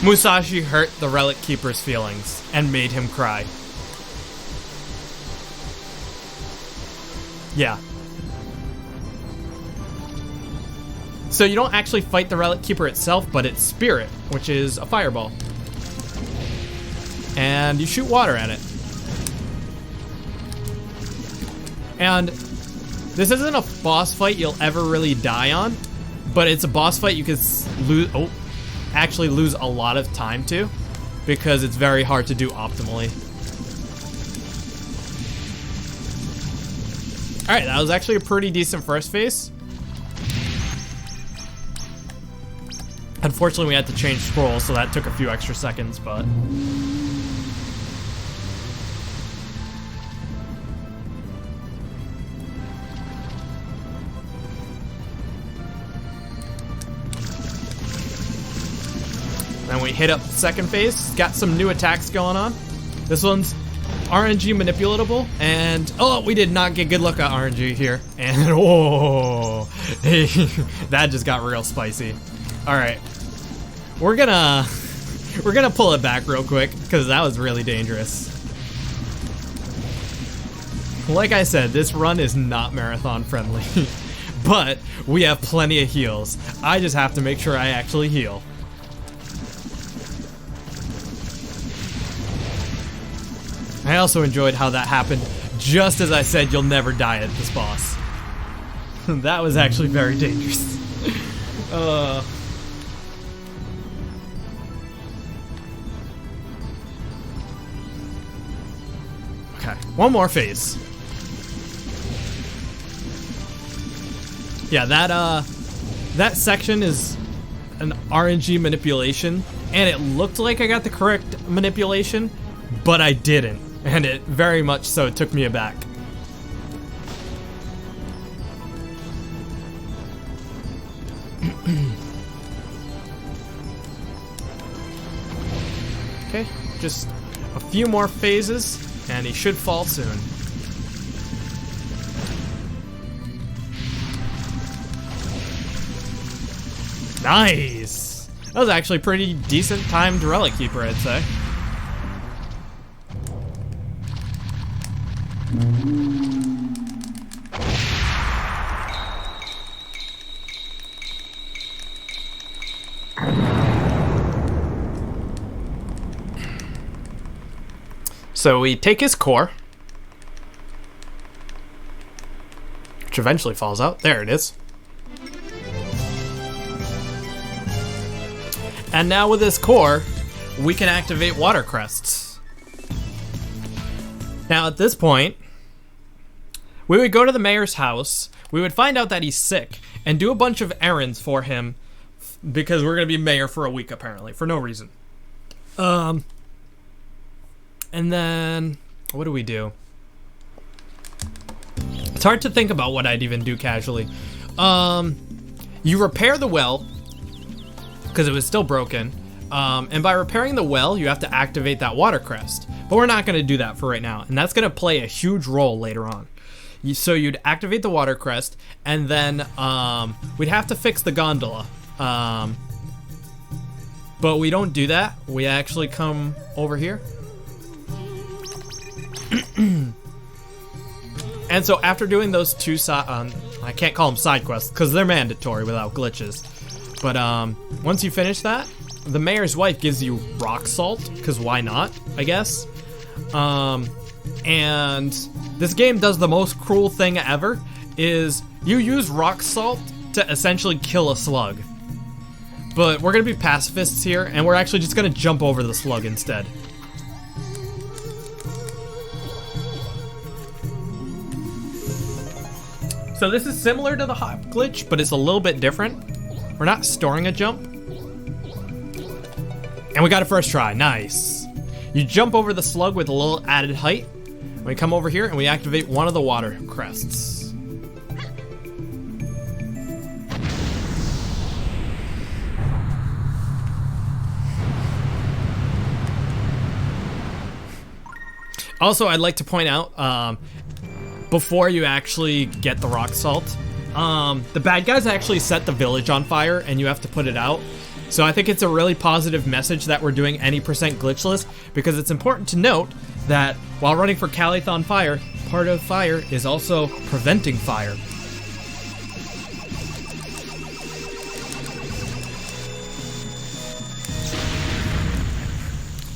Musashi hurt the Relic Keeper's feelings and made him cry. Yeah. So you don't actually fight the Relic Keeper itself, but its spirit, which is a fireball. And you shoot water at it. And this isn't a boss fight you'll ever really die on, but it's a boss fight you could actually lose a lot of time to, because it's very hard to do optimally. Alright, that was actually a pretty decent first phase. Unfortunately, we had to change scrolls, so that took a few extra seconds, but... Then we hit up the second phase. Got some new attacks going on. This one's RNG manipulatable, and oh, we did not get good luck at RNG here. And oh, that just got real spicy. All right, we're gonna pull it back real quick because that was really dangerous. Like I said, this run is not marathon friendly, but we have plenty of heals. I just have to make sure I actually heal. I also enjoyed how that happened just as I said you'll never die at this boss. That was actually very dangerous. Okay, one more phase. Yeah, that section is an RNG manipulation, and it looked like I got the correct manipulation, but I didn't. And it very much so took me aback. Okay, just a few more phases, and he should fall soon. Nice! That was actually pretty decent timed Relic Keeper, I'd say. So we take his core, which eventually falls out. There it is. And now with this core, we can activate water crests. Now at this point, we would go to the mayor's house, we would find out that he's sick, and do a bunch of errands for him, because we're gonna be mayor for a week apparently, for no reason. And then, what do we do? It's hard to think about what I'd even do casually. You repair the well, because it was still broken. And by repairing the well, you have to activate that water crest. But we're not going to do that for right now. And that's going to play a huge role later on. So you'd activate the water crest, and then we'd have to fix the gondola. But we don't do that. We actually come over here. And so after doing those two I can't call them side quests because they're mandatory without glitches, but once you finish that, the mayor's wife gives you rock salt, because why not, I guess. And this game does the most cruel thing ever, is you use rock salt to essentially kill a slug. But we're gonna be pacifists here, and we're actually just gonna jump over the slug instead. So this is similar to the hop glitch, but it's a little bit different. We're not storing a jump. And we got it first try, nice. You jump over the slug with a little added height. We come over here and we activate one of the water crests. Also, I'd like to point out, before you actually get the rock salt, the bad guys actually set the village on fire and you have to put it out. So I think it's a really positive message that we're doing any % glitchless, because it's important to note that while running for Calithon fire, part of fire is also preventing fire.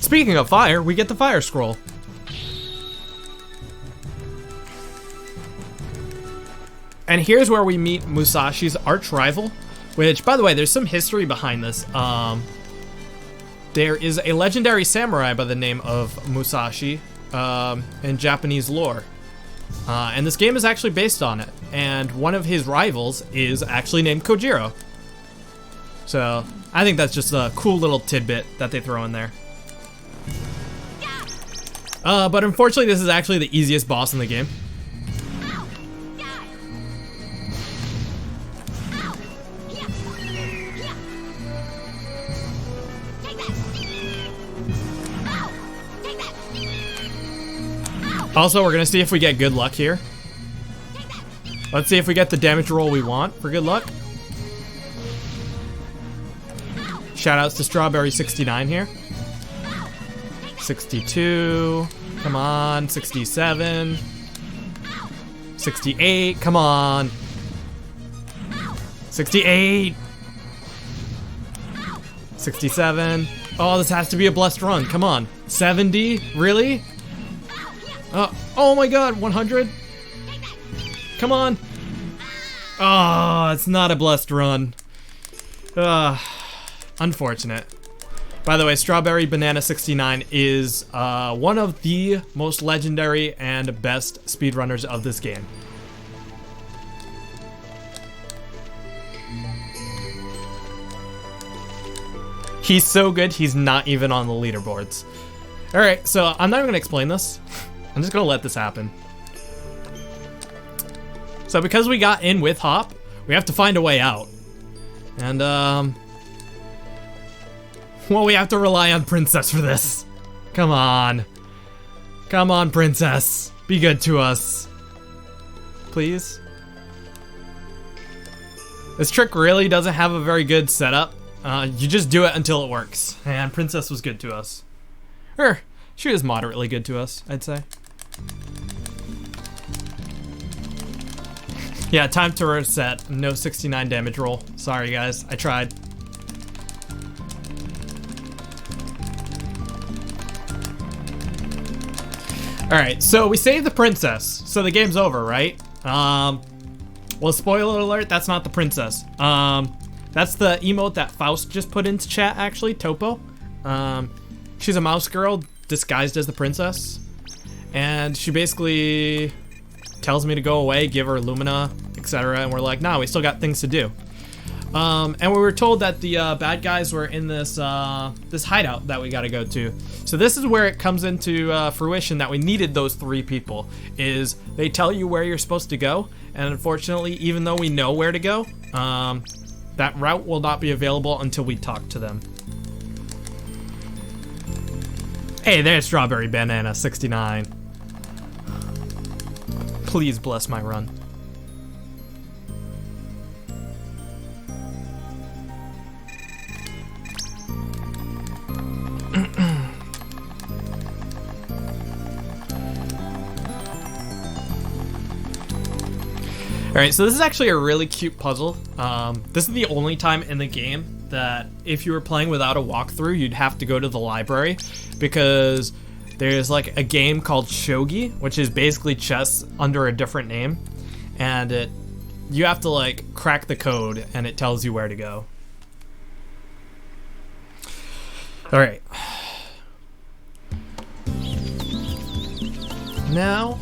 Speaking of fire, we get the fire scroll. And here's where we meet Musashi's arch rival, which, by the way, there's some history behind this. There is a legendary samurai by the name of Musashi in Japanese lore. And this game is actually based on it. And one of his rivals is actually named Kojiro. So I think that's just a cool little tidbit that they throw in there. But unfortunately, this is actually the easiest boss in the game. Also, we're gonna see if we get good luck here. Let's see if we get the damage roll we want for good luck. Shoutouts to Strawberry69 here. 62, come on, 67, 68, come on, 68, 67, oh, this has to be a blessed run, come on, 70, really? Oh my god, 100, come on, oh, it's not a blessed run, unfortunate. By the way, Strawberry Banana 69 is one of the most legendary and best speedrunners of this game. He's so good, he's not even on the leaderboards. Alright, so I'm not even gonna explain this. I'm just gonna let this happen. So because we got in with Hop, we have to find a way out. And, well, we have to rely on Princess for this. Come on. Come on, Princess. Be good to us. Please? This trick really doesn't have a very good setup. You just do it until it works. And Princess was good to us. She was moderately good to us, I'd say. Yeah, time to reset. No 69 damage roll. Sorry guys, I tried. Alright, so we saved the princess. So the game's over, right? Well, spoiler alert, that's not the princess. That's the emote that Faust just put into chat, actually, Topo. She's a mouse girl disguised as the princess. And she basically tells me to go away, give her Lumina, etc. And we're like, nah, we still got things to do. And we were told that the bad guys were in this this hideout that we gotta go to. So this is where it comes into fruition that we needed those 3 people. Is they tell you where you're supposed to go, and unfortunately, even though we know where to go, that route will not be available until we talk to them. Hey, there's Strawberry Banana 69. Please bless my run. Alright, so this is actually a really cute puzzle. This is the only time in the game that if you were playing without a walkthrough, you'd have to go to the library, because there's like a game called Shogi, which is basically chess under a different name, and you have to like crack the code and it tells you where to go. Alright. Now,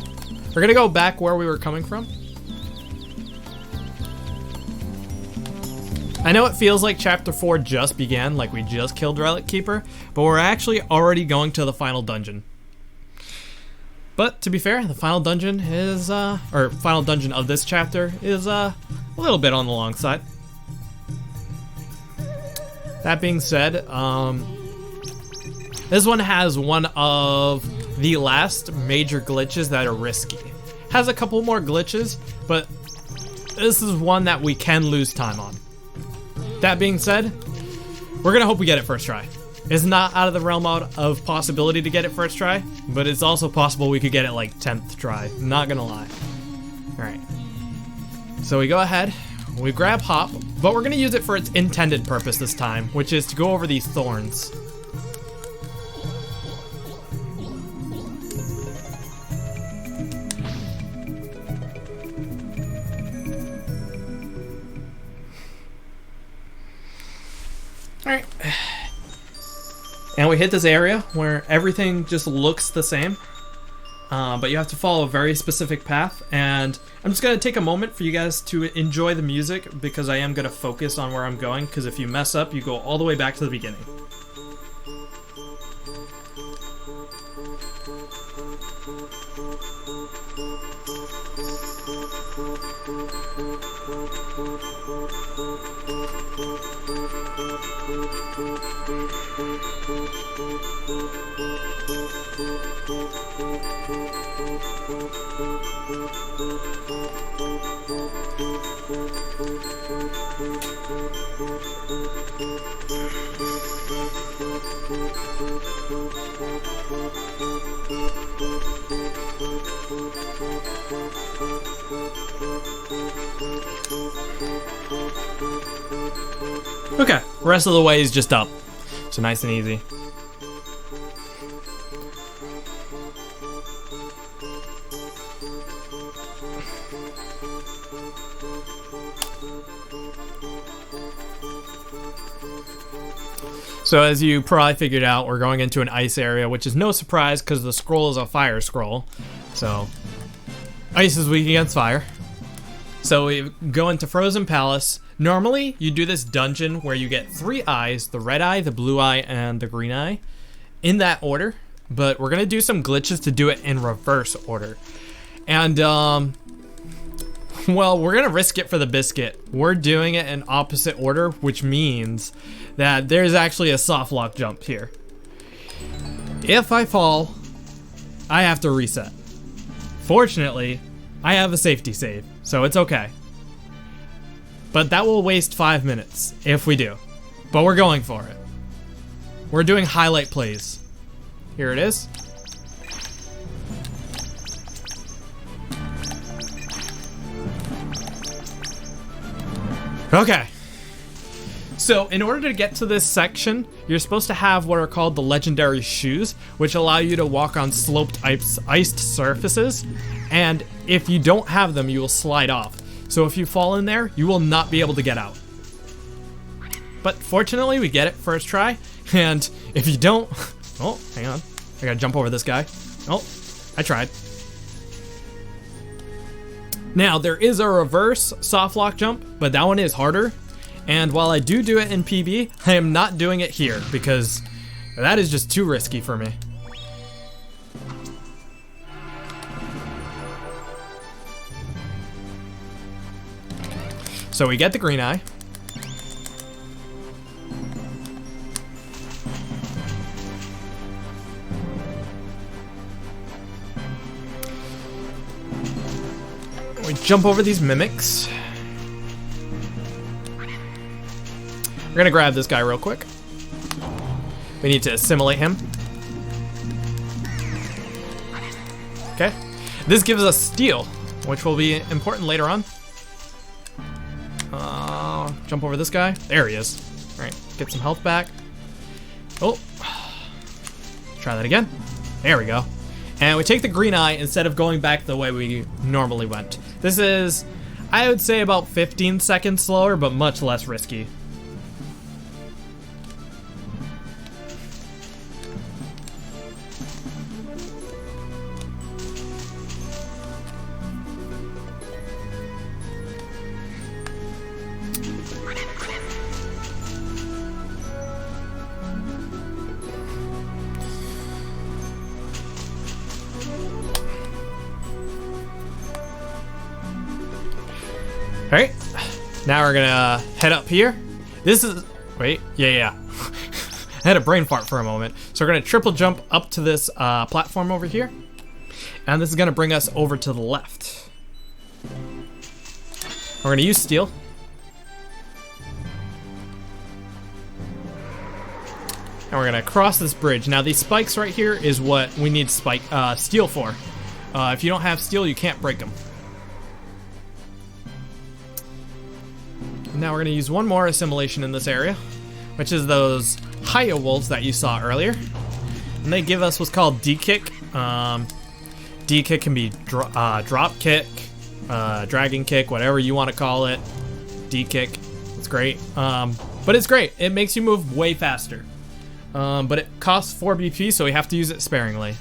we're gonna go back where we were coming from. I know it feels like Chapter 4 just began, like we just killed Relic Keeper, but we're actually already going to the final dungeon. But to be fair, the final dungeon is, or final dungeon of this chapter is a little bit on the long side. That being said, this one has one of the last major glitches that are risky. Has a couple more glitches, but this is one that we can lose time on. That being said, we're gonna hope we get it first try. It's not out of the realm of possibility to get it first try, but it's also possible we could get it like 10th try, not gonna lie. Alright. So we go ahead, we grab Hop, but we're gonna use it for its intended purpose this time, which is to go over these thorns. Alright. And we hit this area where everything just looks the same. But you have to follow a very specific path. And I'm just going to take a moment for you guys to enjoy the music, because I am going to focus on where I'm going. Because if you mess up, you go all the way back to the beginning. Okay, rest of the way is just up. So nice and easy. So as you probably figured out, we're going into an ice area, which is no surprise because the scroll is a fire scroll. So ice is weak against fire. So we go into Frozen Palace. Normally, you do this dungeon where you get 3 eyes, the red eye, the blue eye, and the green eye, in that order. But we're gonna do some glitches to do it in reverse order. And, well, we're gonna risk it for the biscuit. We're doing it in opposite order, which means that there's actually a soft lock jump here. If I fall, I have to reset. Fortunately, I have a safety save, so it's okay. But that will waste 5 minutes, if we do. But we're going for it. We're doing highlight plays. Here it is. Okay. So, in order to get to this section, you're supposed to have what are called the Legendary Shoes, which allow you to walk on sloped iced surfaces, and if you don't have them, you will slide off. So if you fall in there, you will not be able to get out. But fortunately, we get it first try, and if you don't... Oh, hang on. I gotta jump over this guy. Oh, I tried. Now, there is a reverse soft lock jump, but that one is harder. And while I do it in PB, I am not doing it here because that is just too risky for me. So we get the green eye. We jump over these mimics. We're gonna grab this guy real quick. We need to assimilate him. Okay. This gives us steal, which will be important later on. Jump over this guy. There he is. Alright, get some health back. Oh. Try that again. There we go. And we take the green eye instead of going back the way we normally went. This is, I would say, about 15 seconds slower, but much less risky. Alright, now we're gonna head up here. This is, wait, yeah. I had a brain fart for a moment. So we're gonna triple jump up to this platform over here. And this is gonna bring us over to the left. We're gonna use steel. And we're gonna cross this bridge. Now these spikes right here is what we need steel for. If you don't have steel, you can't break them. Now we're going to use one more assimilation in this area, which is those Haya wolves that you saw earlier. And they give us what's called D-kick. D-kick can be drop kick, dragon kick, whatever you want to call it. D-kick, it's great. But it's great. It makes you move way faster. But it costs 4 BP, so we have to use it sparingly.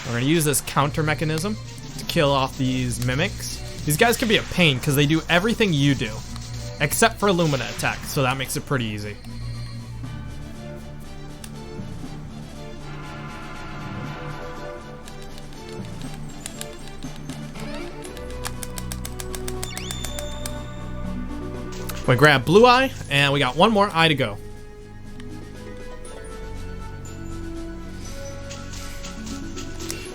We're going to use this counter mechanism to kill off these mimics. These guys can be a pain because they do everything you do, except for Lumina attack, so that makes it pretty easy. We grab blue eye, and we got one more eye to go.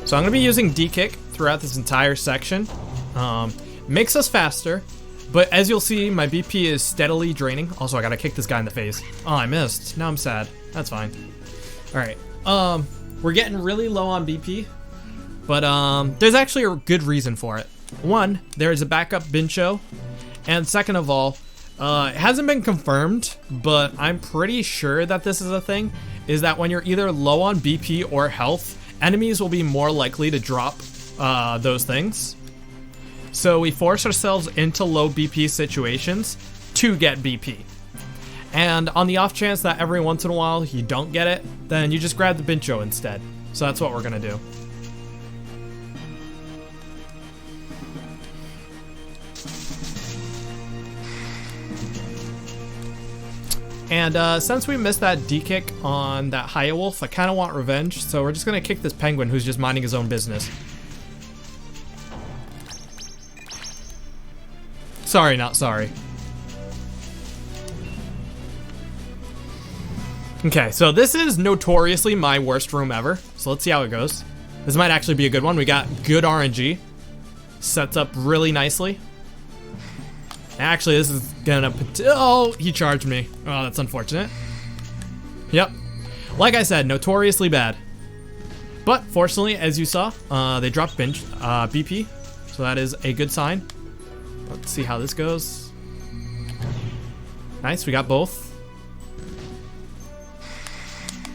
So I'm going to be using D-kick throughout this entire section. Makes us faster, but as you'll see, my BP is steadily draining. Also, I gotta kick this guy in the face. Oh, I missed. Now I'm sad. That's fine. Alright, we're getting really low on BP, but there's actually a good reason for it. One, there's a backup Bincho, and second of all, it hasn't been confirmed, but I'm pretty sure that this is a thing, is that when you're either low on BP or health, enemies will be more likely to drop those things. So we force ourselves into low BP situations to get BP. And on the off chance that every once in a while you don't get it, then you just grab the Bincho instead. So that's what we're gonna do. And since we missed that D-kick on that Haya Wolf, I kind of want revenge, so we're just gonna kick this penguin who's just minding his own business. Sorry, not sorry. Okay, so this is notoriously my worst room ever. So let's see how it goes. This might actually be a good one. We got good RNG. Sets up really nicely. Actually, this is gonna... Oh, he charged me. Oh, that's unfortunate. Yep. Like I said, notoriously bad. But fortunately, as you saw, they dropped BP. So that is a good sign. Let's see how this goes. Nice, we got both.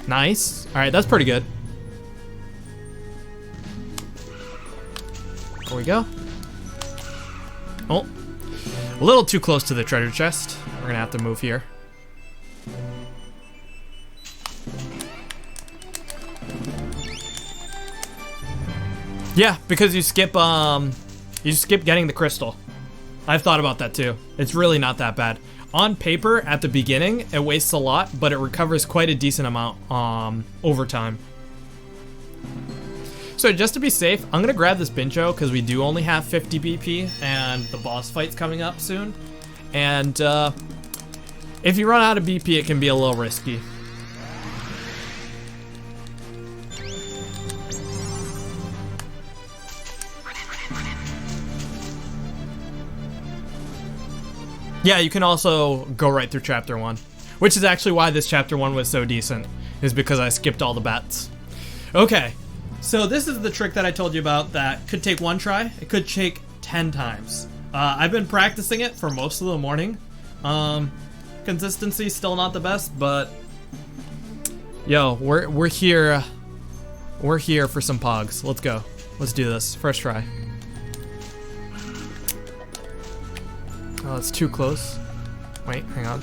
Nice. Alright, that's pretty good. There we go. Oh. A little too close to the treasure chest. We're gonna have to move here. Yeah, because you skip getting the crystal. I've thought about that too. It's really not that bad. On paper, at the beginning, it wastes a lot, but it recovers quite a decent amount over time. So just to be safe, I'm gonna grab this Bincho because we do only have 50 BP and the boss fight's coming up soon. And if you run out of BP, it can be a little risky. Yeah, you can also go right through chapter 1, which is actually why this chapter 1 was so decent, is because I skipped all the bats. Okay. So this is the trick that I told you about that could take 1 try. It could take 10 times. I've been practicing it for most of the morning. Consistency still not the best, but yo, we're here. We're here for some pogs. Let's go. Let's do this. First try. Oh, it's too close. Wait, hang on.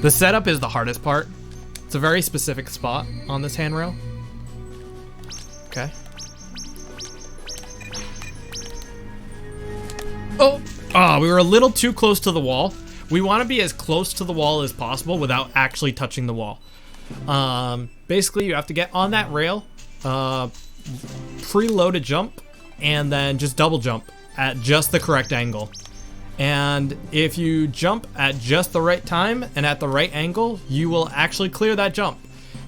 The setup is the hardest part. It's a very specific spot on this handrail. Okay. Oh, we were a little too close to the wall. We want to be as close to the wall as possible without actually touching the wall. Basically, you have to get on that rail, preload a jump, and then just double jump at just the correct angle. And if you jump at just the right time and at the right angle, you will actually clear that jump.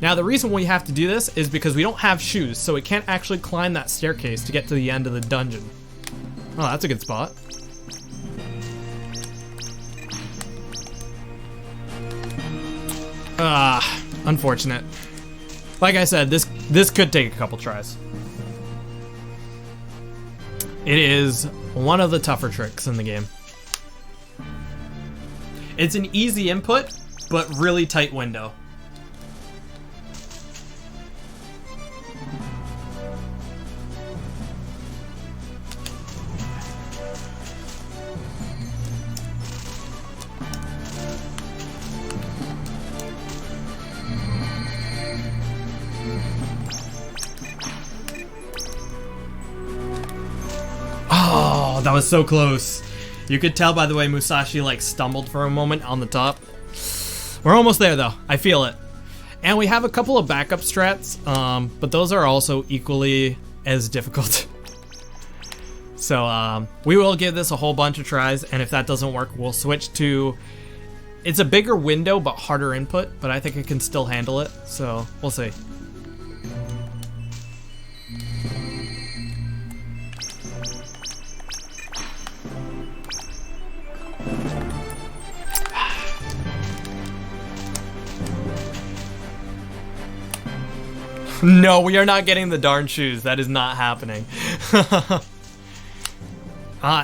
Now, the reason we have to do this is because we don't have shoes, so we can't actually climb that staircase to get to the end of the dungeon. Oh, that's a good spot. Unfortunate. Like I said, this could take a couple tries. It is one of the tougher tricks in the game. It's an easy input, but really tight window. Oh, that was so close. You could tell by the way Musashi like stumbled for a moment on the top. We're almost there though. I feel it. And we have a couple of backup strats, but those are also equally as difficult. So we will give this a whole bunch of tries, and if that doesn't work, we'll switch to... It's a bigger window, but harder input, but I think it can still handle it, so we'll see. No, we are not getting the darn shoes. That is not happening.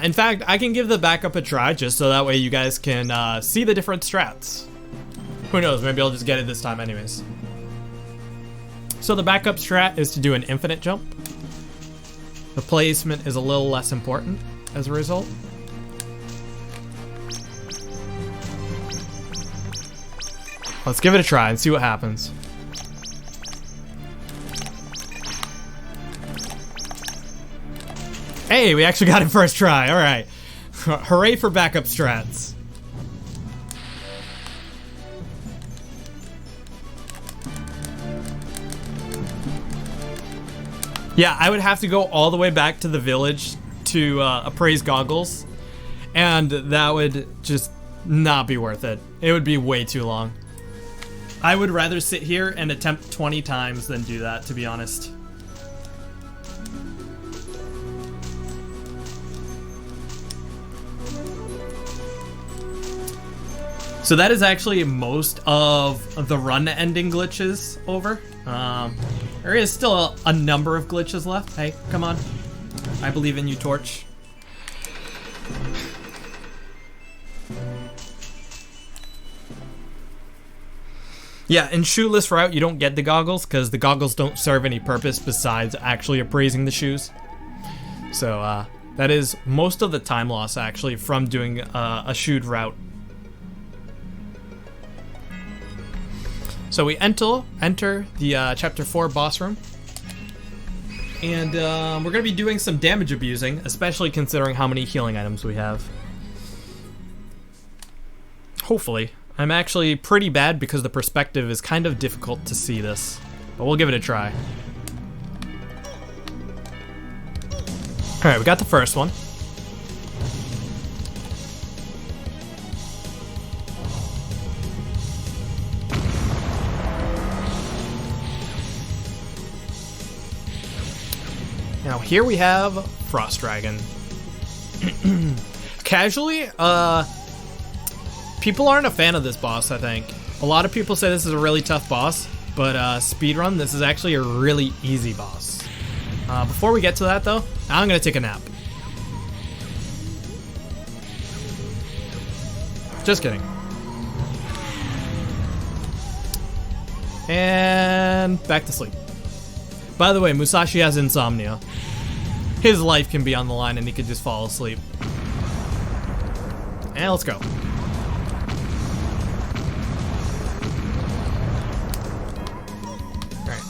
In fact, I can give the backup a try just so that way you guys can see the different strats. Who knows, maybe I'll just get it this time anyways. So the backup strat is to do an infinite jump. The placement is a little less important as a result. Let's give it a try and see what happens. Hey, we actually got it first try. All right. Hooray for backup strats. Yeah, I would have to go all the way back to the village to appraise goggles, and that would just not be worth it. It would be way too long. I would rather sit here and attempt 20 times than do that, to be honest. So that is actually most of the run ending glitches over. There is still a number of glitches left. Hey, come on. I believe in you, Torch. Yeah, in shoeless route, you don't get the goggles because the goggles don't serve any purpose besides actually appraising the shoes. So that is most of the time loss actually from doing a shoed route. So we enter the Chapter 4 boss room. And we're going to be doing some damage abusing, especially considering how many healing items we have. Hopefully. I'm actually pretty bad because the perspective is kind of difficult to see this. But we'll give it a try. Alright, we got the first one. Now here we have Frost Dragon. Casually, people aren't a fan of this boss, I think. A lot of people say this is a really tough boss, but speedrun, this is actually a really easy boss. Before we get to that though, I'm gonna take a nap. Just kidding. And back to sleep. By the way, Musashi has insomnia. His life can be on the line and he could just fall asleep. And let's go. Alright.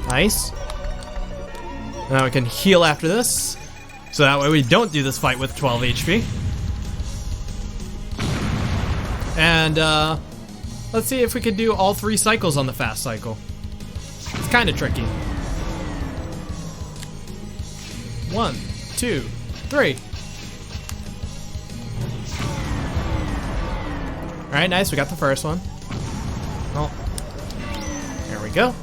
Nice. Now we can heal after this. So that way we don't do this fight with 12 HP. And let's see if we could do all 3 cycles on the fast cycle. It's kind of tricky. 1, 2, 3. Alright, nice. We got the first one. Oh. There we go.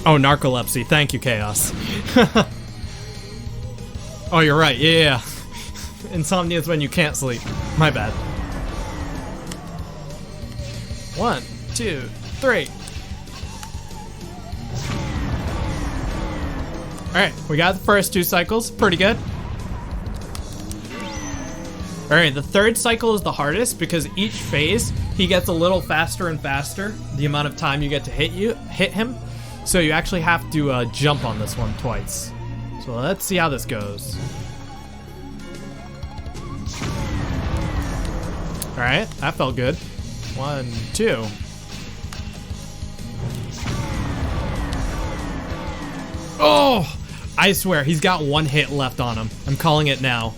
Oh, narcolepsy. Thank you, Chaos. Oh, you're right. Yeah. Insomnia is when you can't sleep. My bad. 1, 2, 3. Alright, we got the first 2 cycles. Pretty good. Alright, the 3rd cycle is the hardest because each phase, he gets a little faster and faster, the amount of time you get to hit him. So you actually have to jump on this one twice. So let's see how this goes. Alright, that felt good. 1, 2. Oh! I swear, he's got 1 hit left on him. I'm calling it now.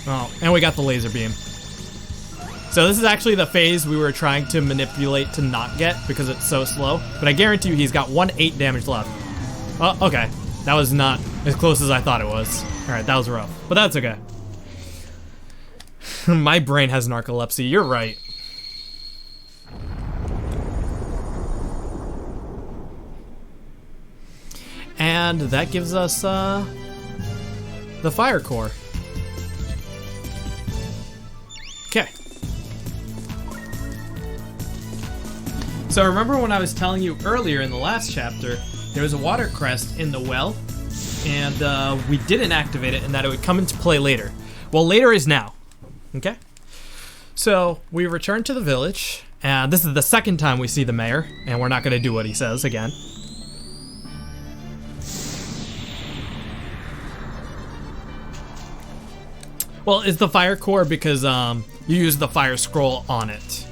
Oh, and we got the laser beam. So this is actually the phase we were trying to manipulate to not get because it's so slow. But I guarantee you he's got 1/8 damage left. Oh, okay. That was not as close as I thought it was. Alright, that was rough. But that's okay. My brain has narcolepsy. You're right. And that gives us the fire core. Okay. So remember when I was telling you earlier in the last chapter, there was a water crest in the well, and we didn't activate it and that it would come into play later. Well, later is now. Okay? So we return to the village, and this is the 2nd time we see the mayor, and we're not going to do what he says again. Well, it's the fire core because you use the fire scroll on it.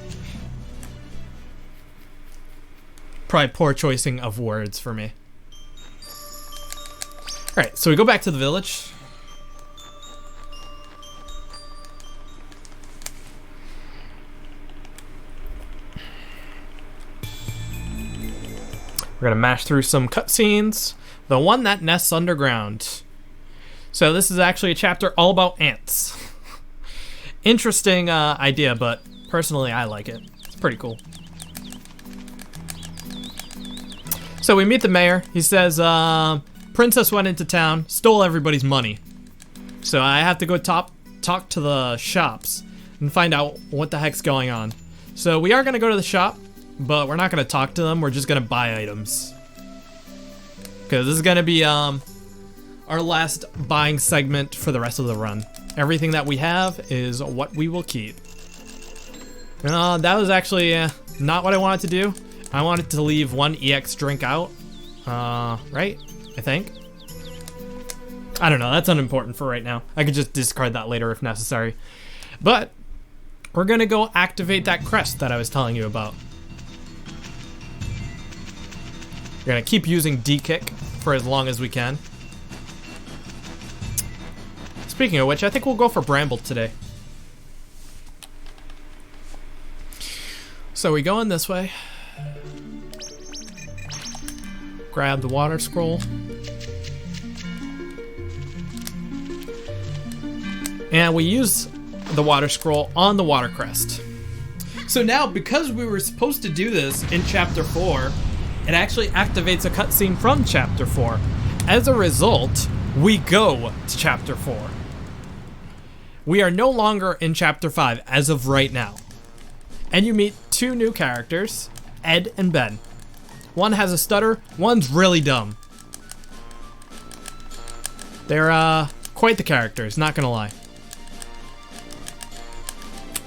Probably poor choicing of words for me. Alright, so we go back to the village. We're gonna mash through some cutscenes. The one that nests underground. So this is actually a chapter all about ants. Interesting idea, but personally I like it. It's pretty cool. So we meet the mayor. He says, Princess went into town, stole everybody's money. So I have to go talk to the shops and find out what the heck's going on. So we are going to go to the shop, but we're not going to talk to them. We're just going to buy items. Because this is going to be our last buying segment for the rest of the run. Everything that we have is what we will keep. That was actually not what I wanted to do. I wanted to leave one EX drink out. Right? I think. I don't know. That's unimportant for right now. I could just discard that later if necessary. But we're going to go activate that crest that I was telling you about. We're going to keep using D-Kick for as long as we can. Speaking of which, I think we'll go for Bramble today. So we go in this way. Grab the water scroll. And we use the water scroll on the water crest. So now, because we were supposed to do this in Chapter 4, it actually activates a cutscene from Chapter 4. As a result, we go to Chapter 4. We are no longer in Chapter 5 as of right now. And you meet two new characters, Ed and Ben. One has a stutter, one's really dumb. They're quite the characters, not gonna lie.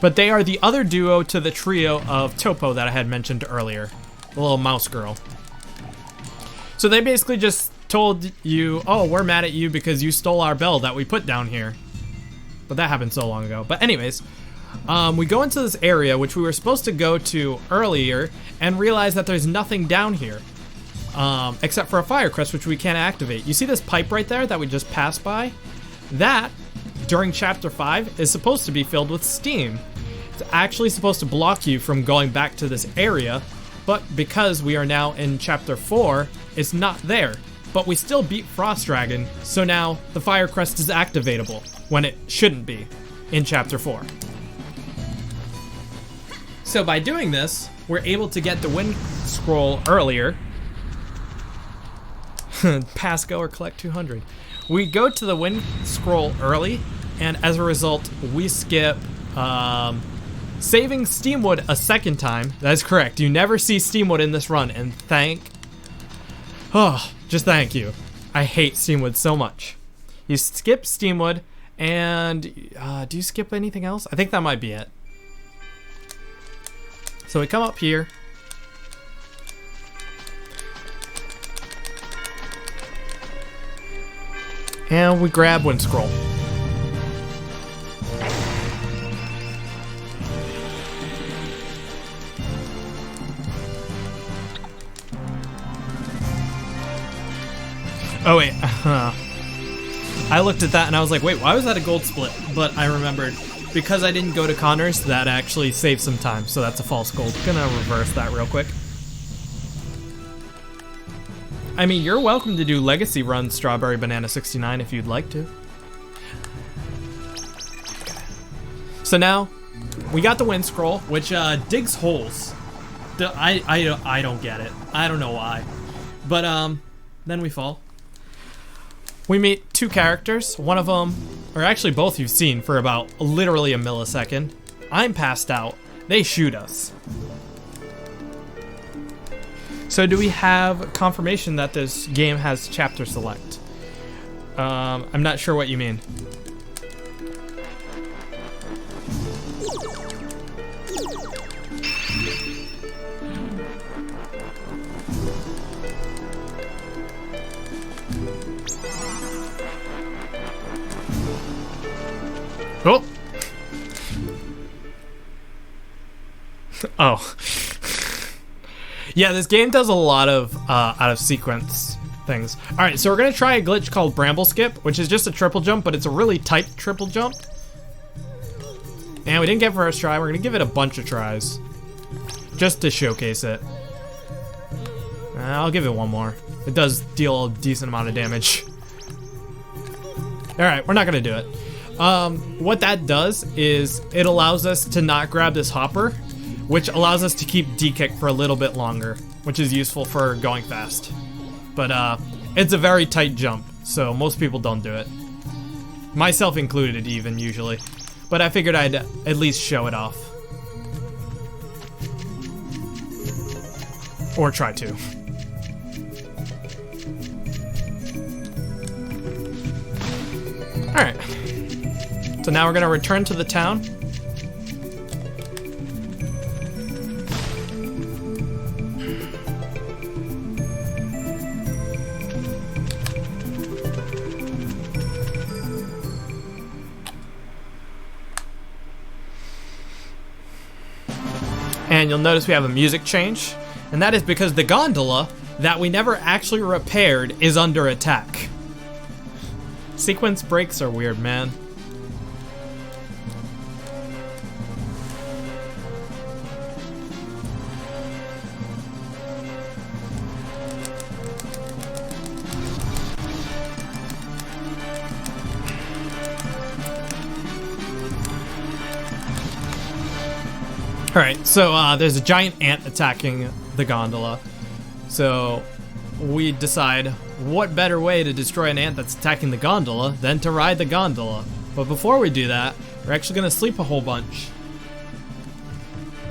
But they are the other duo to the trio of Topo that I had mentioned earlier. The little mouse girl. So they basically just told you, oh, we're mad at you because you stole our bell that we put down here. But that happened so long ago. But anyways, we go into this area, which we were supposed to go to earlier, and realize that there's nothing down here. Except for a fire crest, which we can't activate. You see this pipe right there that we just passed by? That, during Chapter 5, is supposed to be filled with steam. It's actually supposed to block you from going back to this area, but because we are now in Chapter 4, it's not there. But we still beat Frost Dragon, so now the fire crest is activatable, when it shouldn't be in Chapter 4. So by doing this, we're able to get the wind scroll earlier. Pass go or collect 200. We go to the wind scroll early, and as a result, we skip saving Steamwood a second time. That is correct. You never see Steamwood in this run, and just thank you. I hate Steamwood so much. You skip Steamwood, and do you skip anything else? I think that might be it. So we come up here. And we grab Wind Scroll. Oh wait, I looked at that and I was like, wait, why was that a gold split? But I remembered, because I didn't go to Connors, that actually saved some time, so that's a false gold. Gonna reverse that real quick. I mean, you're welcome to do Legacy Run Strawberry Banana 69 if you'd like to. So now, we got the Wind Scroll, which digs holes. I don't get it. I don't know why. But then we fall. We meet two characters. One of them, or actually both you've seen for about literally a millisecond. I'm passed out. They shoot us. So do we have confirmation that this game has chapter select? I'm not sure what you mean. Oh. Oh. Yeah, this game does a lot of out of sequence things. Alright, so we're gonna try a glitch called Bramble Skip, which is just a triple jump, but it's a really tight triple jump. And we didn't get first try, we're gonna give it a bunch of tries. Just to showcase it. I'll give it one more. It does deal a decent amount of damage. Alright, we're not gonna do it. What that does is it allows us to not grab this hopper, which allows us to keep D-Kick for a little bit longer, which is useful for going fast. But it's a very tight jump, so most people don't do it. Myself included even, usually. But I figured I'd at least show it off. Or try to. Alright. So now we're going to return to the town. And you'll notice we have a music change, and that is because the gondola that we never actually repaired is under attack. Sequence breaks are weird, man. Alright, so there's a giant ant attacking the gondola. So we decide what better way to destroy an ant that's attacking the gondola than to ride the gondola. But before we do that, we're actually going to sleep a whole bunch.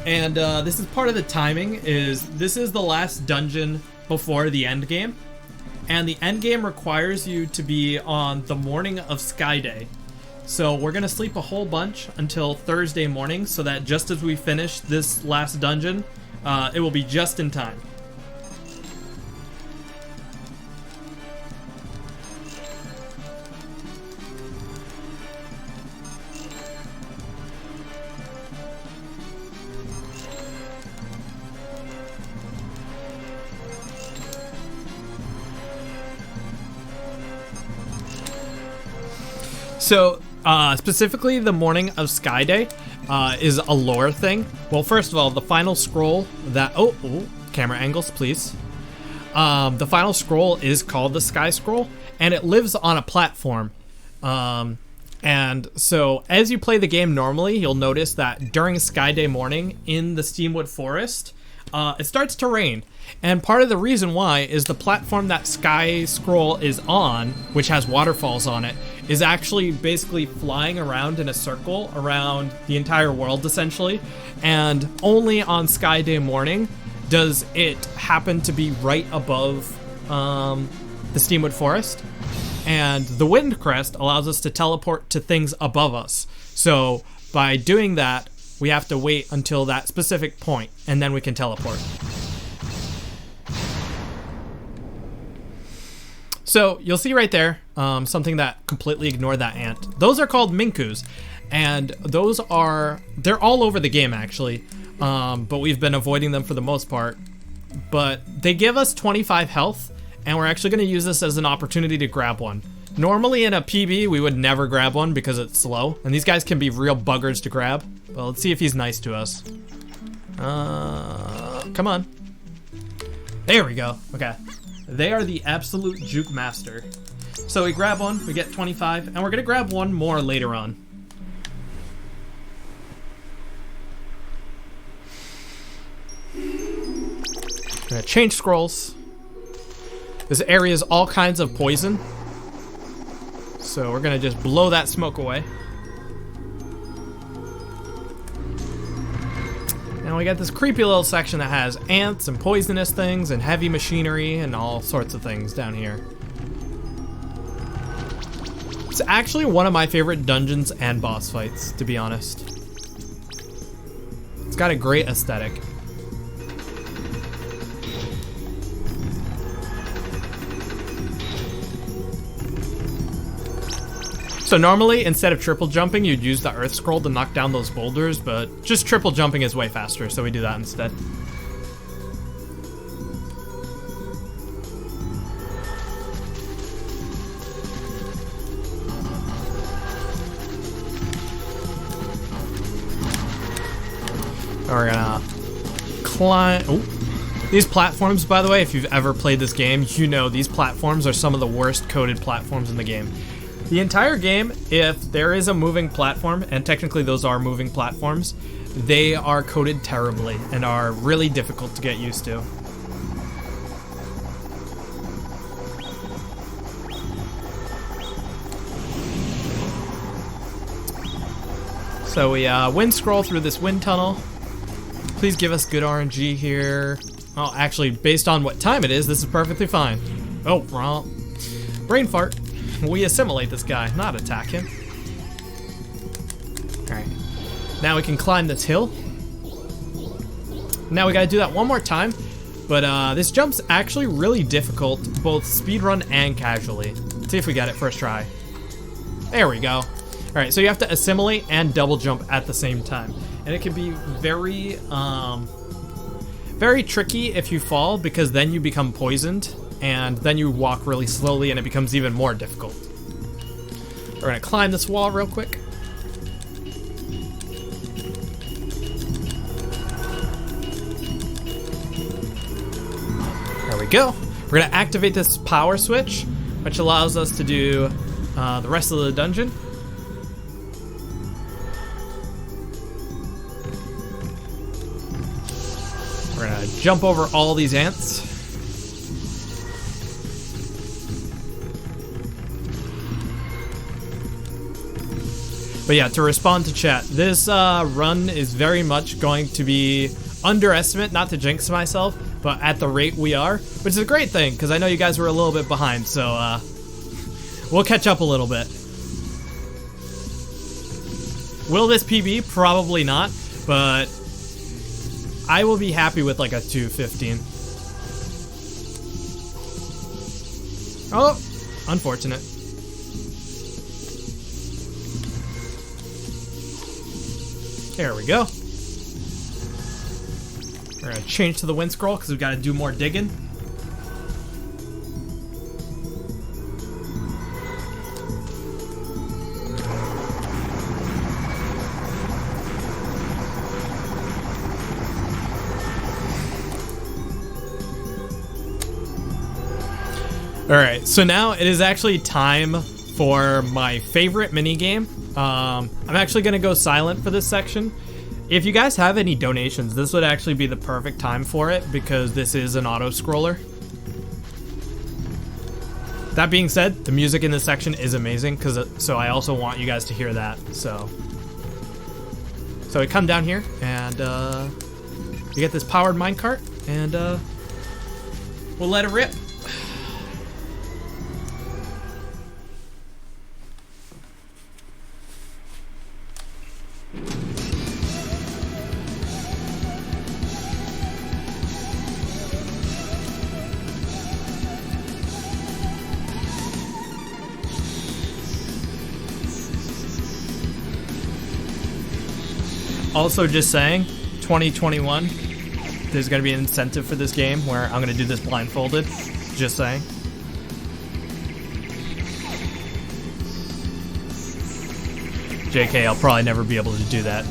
And this is part of the timing, this is the last dungeon before the end game. And the end game requires you to be on the morning of Sky Day. So we're going to sleep a whole bunch until Thursday morning so that just as we finish this last dungeon, it will be just in time. So, specifically the morning of Sky Day is a lore thing. Well, first of all, the final scroll that... Oh, camera angles, please. The final scroll is called the Sky Scroll, and it lives on a platform. And so, as you play the game normally, you'll notice that during Sky Day morning in the Steamwood Forest, it starts to rain. And part of the reason why is the platform that Sky Scroll is on, which has waterfalls on it, is actually basically flying around in a circle around the entire world, essentially. And only on Sky Day morning does it happen to be right above the Steamwood Forest. And the Wind Crest allows us to teleport to things above us. So by doing that, we have to wait until that specific point, and then we can teleport. So you'll see right there something that completely ignored that ant. Those are called minkus, and they're all over the game actually, but we've been avoiding them for the most part. But they give us 25 health, and we're actually going to use this as an opportunity to grab one. Normally in a PB we would never grab one because it's slow, and these guys can be real buggers to grab. But let's see if he's nice to us. Come on. There we go. Okay. They are the absolute juke master. So we grab one, we get 25, and we're gonna grab one more later on. We're gonna change scrolls. This area is all kinds of poison. So we're gonna just blow that smoke away. And we got this creepy little section that has ants and poisonous things and heavy machinery and all sorts of things down here. It's actually one of my favorite dungeons and boss fights, to be honest. It's got a great aesthetic. So normally, instead of triple jumping, you'd use the earth scroll to knock down those boulders, but just triple jumping is way faster, so we do that instead. We're gonna climb. Oh. These platforms, by the way, if you've ever played this game, you know these platforms are some of the worst coded platforms in the game. The entire game, if there is a moving platform, and technically those are moving platforms, they are coded terribly and are really difficult to get used to. So we wind scroll through this wind tunnel. Please give us good RNG here. Oh, actually, based on what time it is, this is perfectly fine. Oh, wrong. Brain fart. We assimilate this guy, not attack him. Alright. Now we can climb this hill. Now we gotta do that one more time. But this jump's actually really difficult, both speedrun and casually. Let's see if we get it first try. There we go. Alright, so you have to assimilate and double jump at the same time. And it can be very, very tricky if you fall, because then you become poisoned, and then you walk really slowly and it becomes even more difficult. We're gonna climb this wall real quick. There we go. We're gonna activate this power switch, which allows us to do the rest of the dungeon. We're gonna jump over all these ants. But yeah, to respond to chat, this run is very much going to be underestimate, not to jinx myself, but at the rate we are, which is a great thing, because I know you guys were a little bit behind, so we'll catch up a little bit. Will this PB? Probably not, but I will be happy with like a 2:15. Oh, unfortunate. There we go. We're gonna change to the wind scroll because we've got to do more digging. Alright, so now it is actually time for my favorite minigame. I'm actually going to go silent for this section. If you guys have any donations, this would actually be the perfect time for it, because this is an auto-scroller. That being said, the music in this section is amazing, so I also want you guys to hear that. So we come down here, and you get this powered minecart, and we'll let it rip. Also, just saying, 2021, there's going to be an incentive for this game where I'm going to do this blindfolded. Just saying. JK, I'll probably never be able to do that.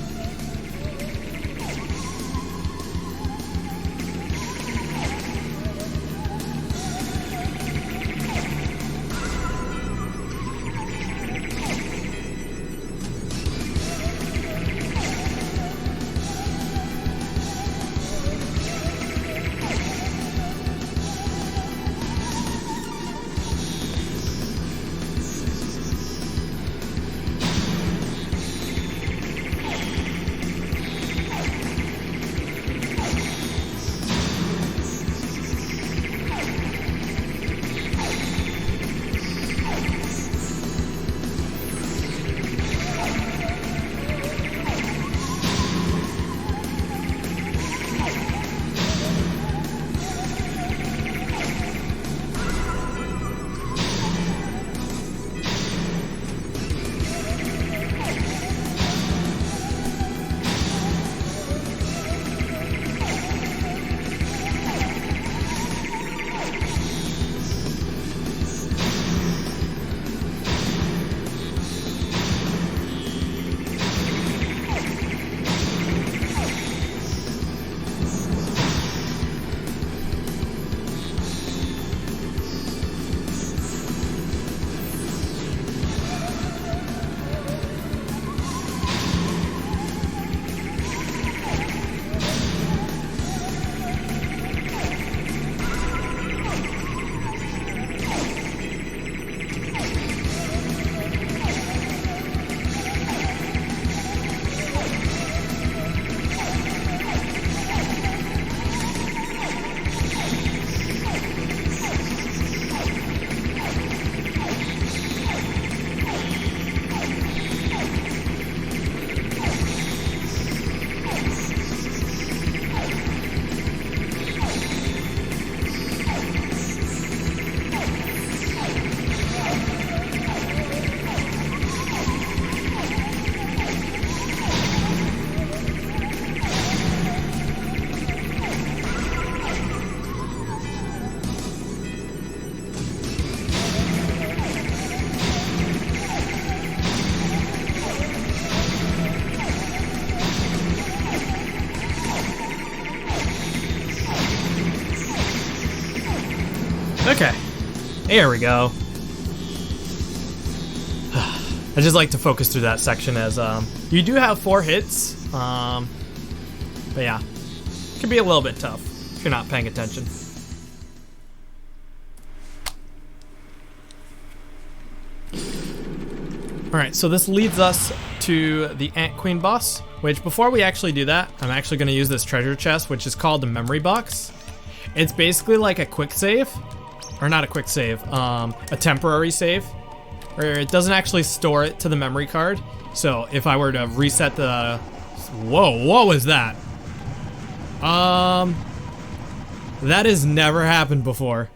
There we go. I just like to focus through that section as you do have 4 hits, but yeah, it can be a little bit tough if you're not paying attention. Alright, so this leads us to the Ant Queen boss, which before we actually do that, I'm actually going to use this treasure chest, which is called the memory box. It's basically like a quick save, or not a quick save, a temporary save, where it doesn't actually store it to the memory card. So if I were to reset the... Whoa, what was that? That has never happened before.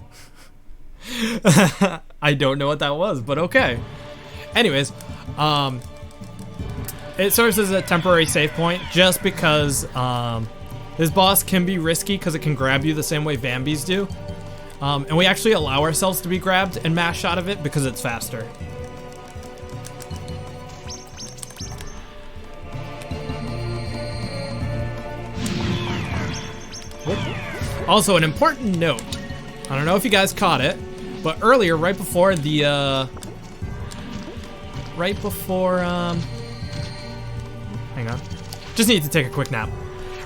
I don't know what that was, but okay. Anyways, it serves as a temporary save point just because this boss can be risky because it can grab you the same way Vambies do. And we actually allow ourselves to be grabbed and mashed out of it because it's faster. Also, an important note. I don't know if you guys caught it, but earlier, right before the, hang on. Just need to take a quick nap.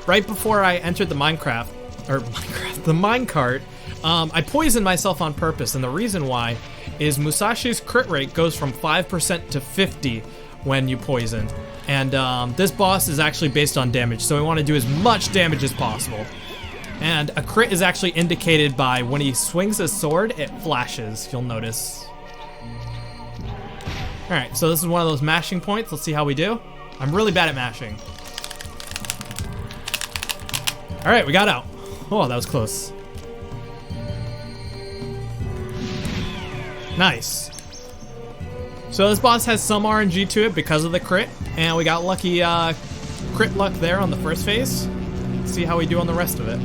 Right before I entered the the minecart, I poisoned myself on purpose, and the reason why is Musashi's crit rate goes from 5% to 50 when you poison. And this boss is actually based on damage, so we want to do as much damage as possible. And a crit is actually indicated by when he swings his sword, it flashes, you'll notice. Alright, so this is one of those mashing points. Let's see how we do. I'm really bad at mashing. Alright, we got out. Oh, that was close. Nice. So this boss has some RNG to it because of the crit, and we got lucky crit luck there on the first phase. Let's see how we do on the rest of it.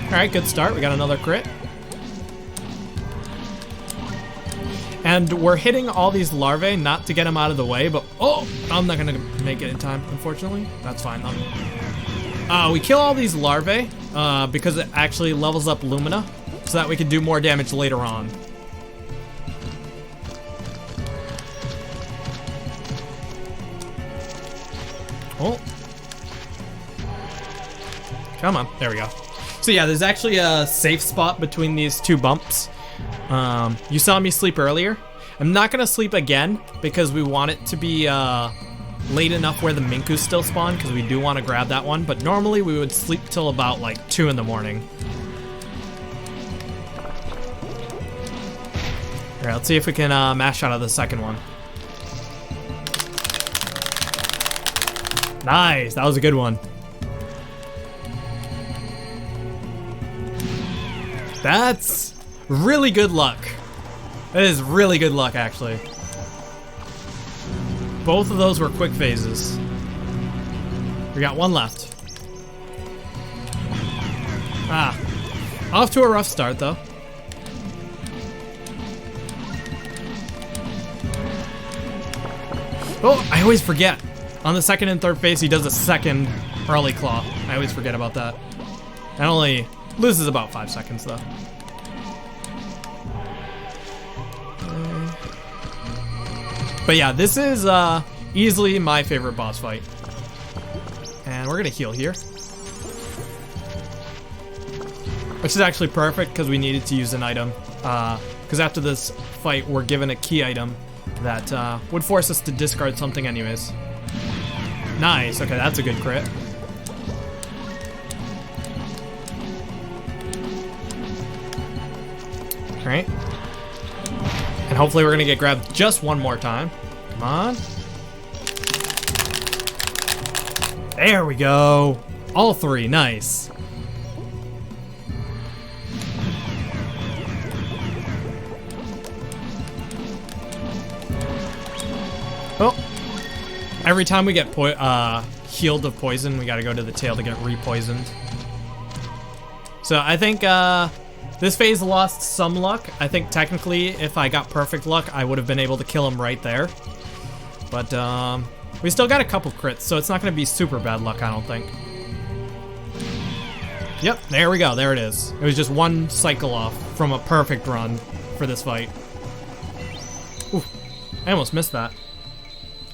Alright, good start. We got another crit. And we're hitting all these larvae, not to get them out of the way, but... Oh! I'm not going to make it in time, unfortunately. That's fine, though. We kill all these larvae because it actually levels up Lumina, so that we can do more damage later on. Oh. Come on. There we go. So yeah, there's actually a safe spot between these two bumps. You saw me sleep earlier. I'm not going to sleep again because we want it to be late enough where the Minkus still spawn, because we do want to grab that one. But normally we would sleep till about like 2 in the morning. Alright, let's see if we can mash out of the second one. Nice, that was a good one. That's really good luck. That is really good luck, actually. Both of those were quick phases. We got one left. Ah. Off to a rough start, though. Oh, I always forget. On the second and third phase, he does a second early claw. I always forget about that. That only loses about 5 seconds, though. But yeah, this is easily my favorite boss fight. And we're gonna heal here. Which is actually perfect, because we needed to use an item. Because after this fight, we're given a key item that would force us to discard something anyways. Nice, okay, that's a good crit. Alright. And hopefully we're gonna get grabbed just one more time. Come on. There we go. All 3, nice. Oh. Every time we get healed of poison, we gotta go to the tail to get re-poisoned. So I think this phase lost some luck. I think technically if I got perfect luck, I would have been able to kill him right there. But we still got a couple crits, so it's not gonna be super bad luck, I don't think. Yep, there we go. There it is. It was just one cycle off from a perfect run for this fight. Oof, I almost missed that.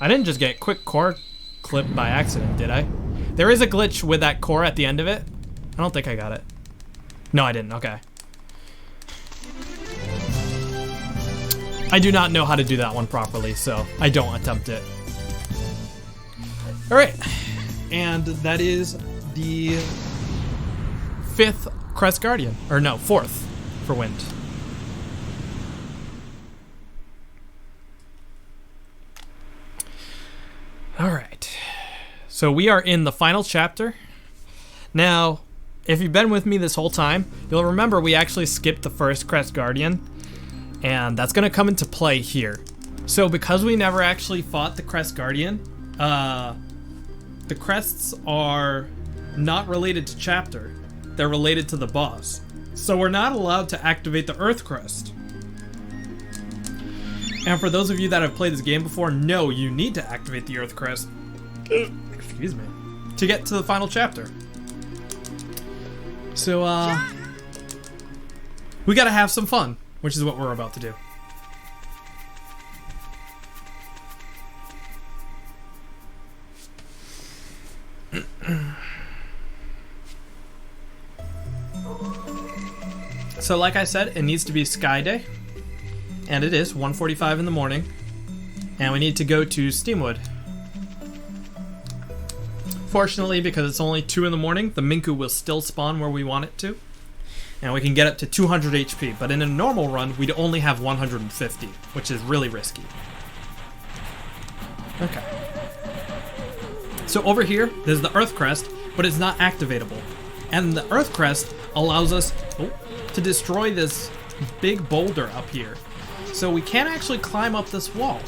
I didn't just get quick core clipped by accident, did I? There is a glitch with that core at the end of it. I don't think I got it. No, I didn't. Okay. I do not know how to do that one properly, so I don't attempt it. All right, and that is the 5th Crest Guardian, or no, 4th for Wind. All right, so we are in the final chapter. Now, if you've been with me this whole time, you'll remember we actually skipped the first Crest Guardian, and that's gonna come into play here. So because we never actually fought the Crest Guardian, the crests are not related to chapter. They're related to the boss. So we're not allowed to activate the Earth Crest. And for those of you that have played this game before, know you need to activate the Earth Crest, excuse me, to get to the final chapter. So, we gotta have some fun, which is what we're about to do. So like I said, it needs to be Sky Day, and it is 1:45 in the morning, and we need to go to Steamwood. Fortunately, because it's only 2 in the morning, the Minku will still spawn where we want it to, and we can get up to 200 HP, but in a normal run, we'd only have 150, which is really risky. Okay. So over here, there's the Earth Crest, but it's not activatable. And the Earth Crest allows us to destroy this big boulder up here. So we can't actually climb up this wall,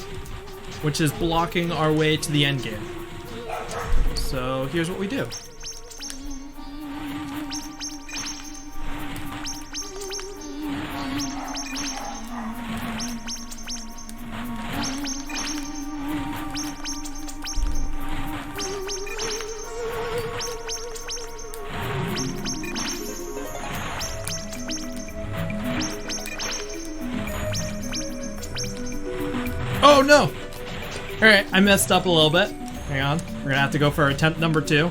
which is blocking our way to the end game. So here's what we do. Oh no! Alright, I messed up a little bit. Hang on, we're gonna have to go for attempt number 2.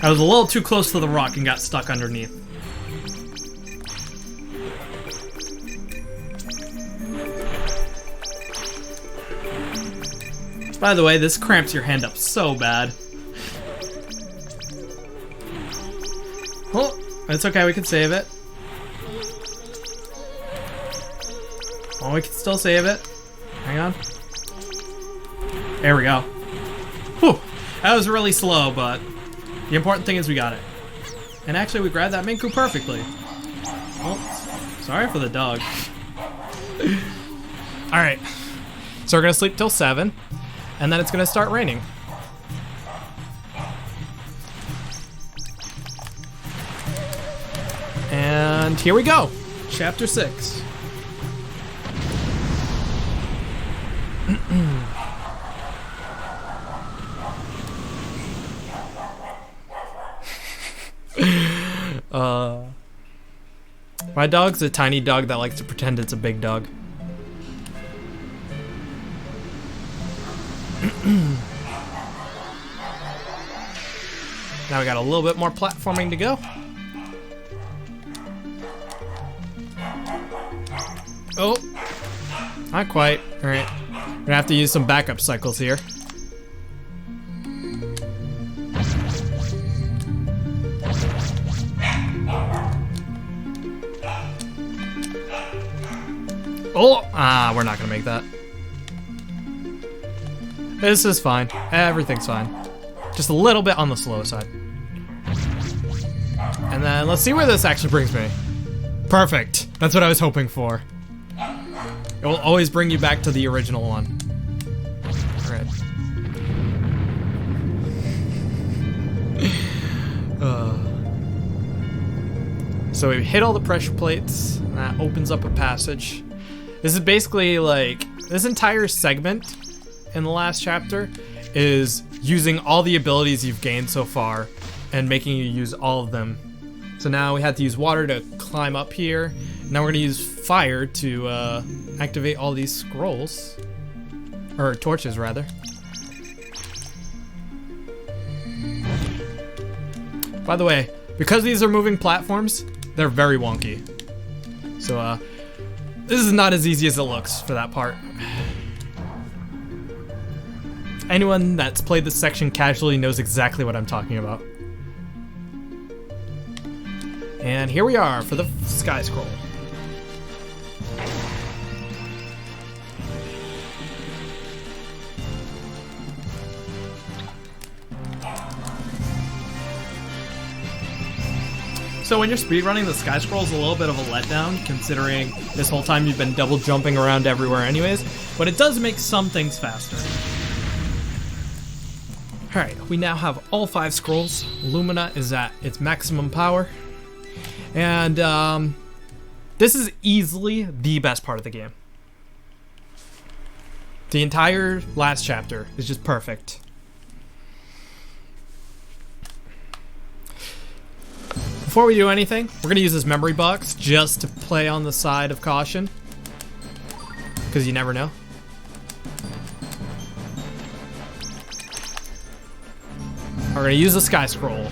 I was a little too close to the rock and got stuck underneath. By the way, this cramps your hand up so bad. Oh, it's okay, we can save it. Oh, we can still save it. Hang on. There we go. Whew, that was really slow, but the important thing is we got it. And actually, we grabbed that Minku perfectly. Oh, sorry for the dog. Alright, so we're gonna sleep till 7, and then it's gonna start raining. And here we go, chapter 6. My dog's a tiny dog that likes to pretend it's a big dog. Now we got a little bit more platforming to go. Oh, not quite. All right, we're gonna have to use some backup cycles here. Oh, we're not gonna make that. This is fine. Everything's fine. Just a little bit on the slow side. And then let's see where this actually brings me. Perfect. That's what I was hoping for. It will always bring you back to the original one. Alright. So we hit all the pressure plates, and that opens up a passage. This is basically like, this entire segment in the last chapter is using all the abilities you've gained so far and making you use all of them. So now we had to use water to climb up here. Now we're gonna use fire to activate all these scrolls. Or torches, rather. By the way, because these are moving platforms, they're very wonky. So, this is not as easy as it looks for that part. Anyone that's played this section casually knows exactly what I'm talking about. And here we are for the Sky Scroll. So when you're speedrunning, the Sky Scroll is a little bit of a letdown, considering this whole time you've been double jumping around everywhere anyways, but it does make some things faster. Alright, we now have all 5 scrolls. Lumina is at its maximum power. And this is easily the best part of the game. The entire last chapter is just perfect. Before we do anything, we're going to use this memory box just to play on the side of caution. Because you never know. We're going to use the Sky Scroll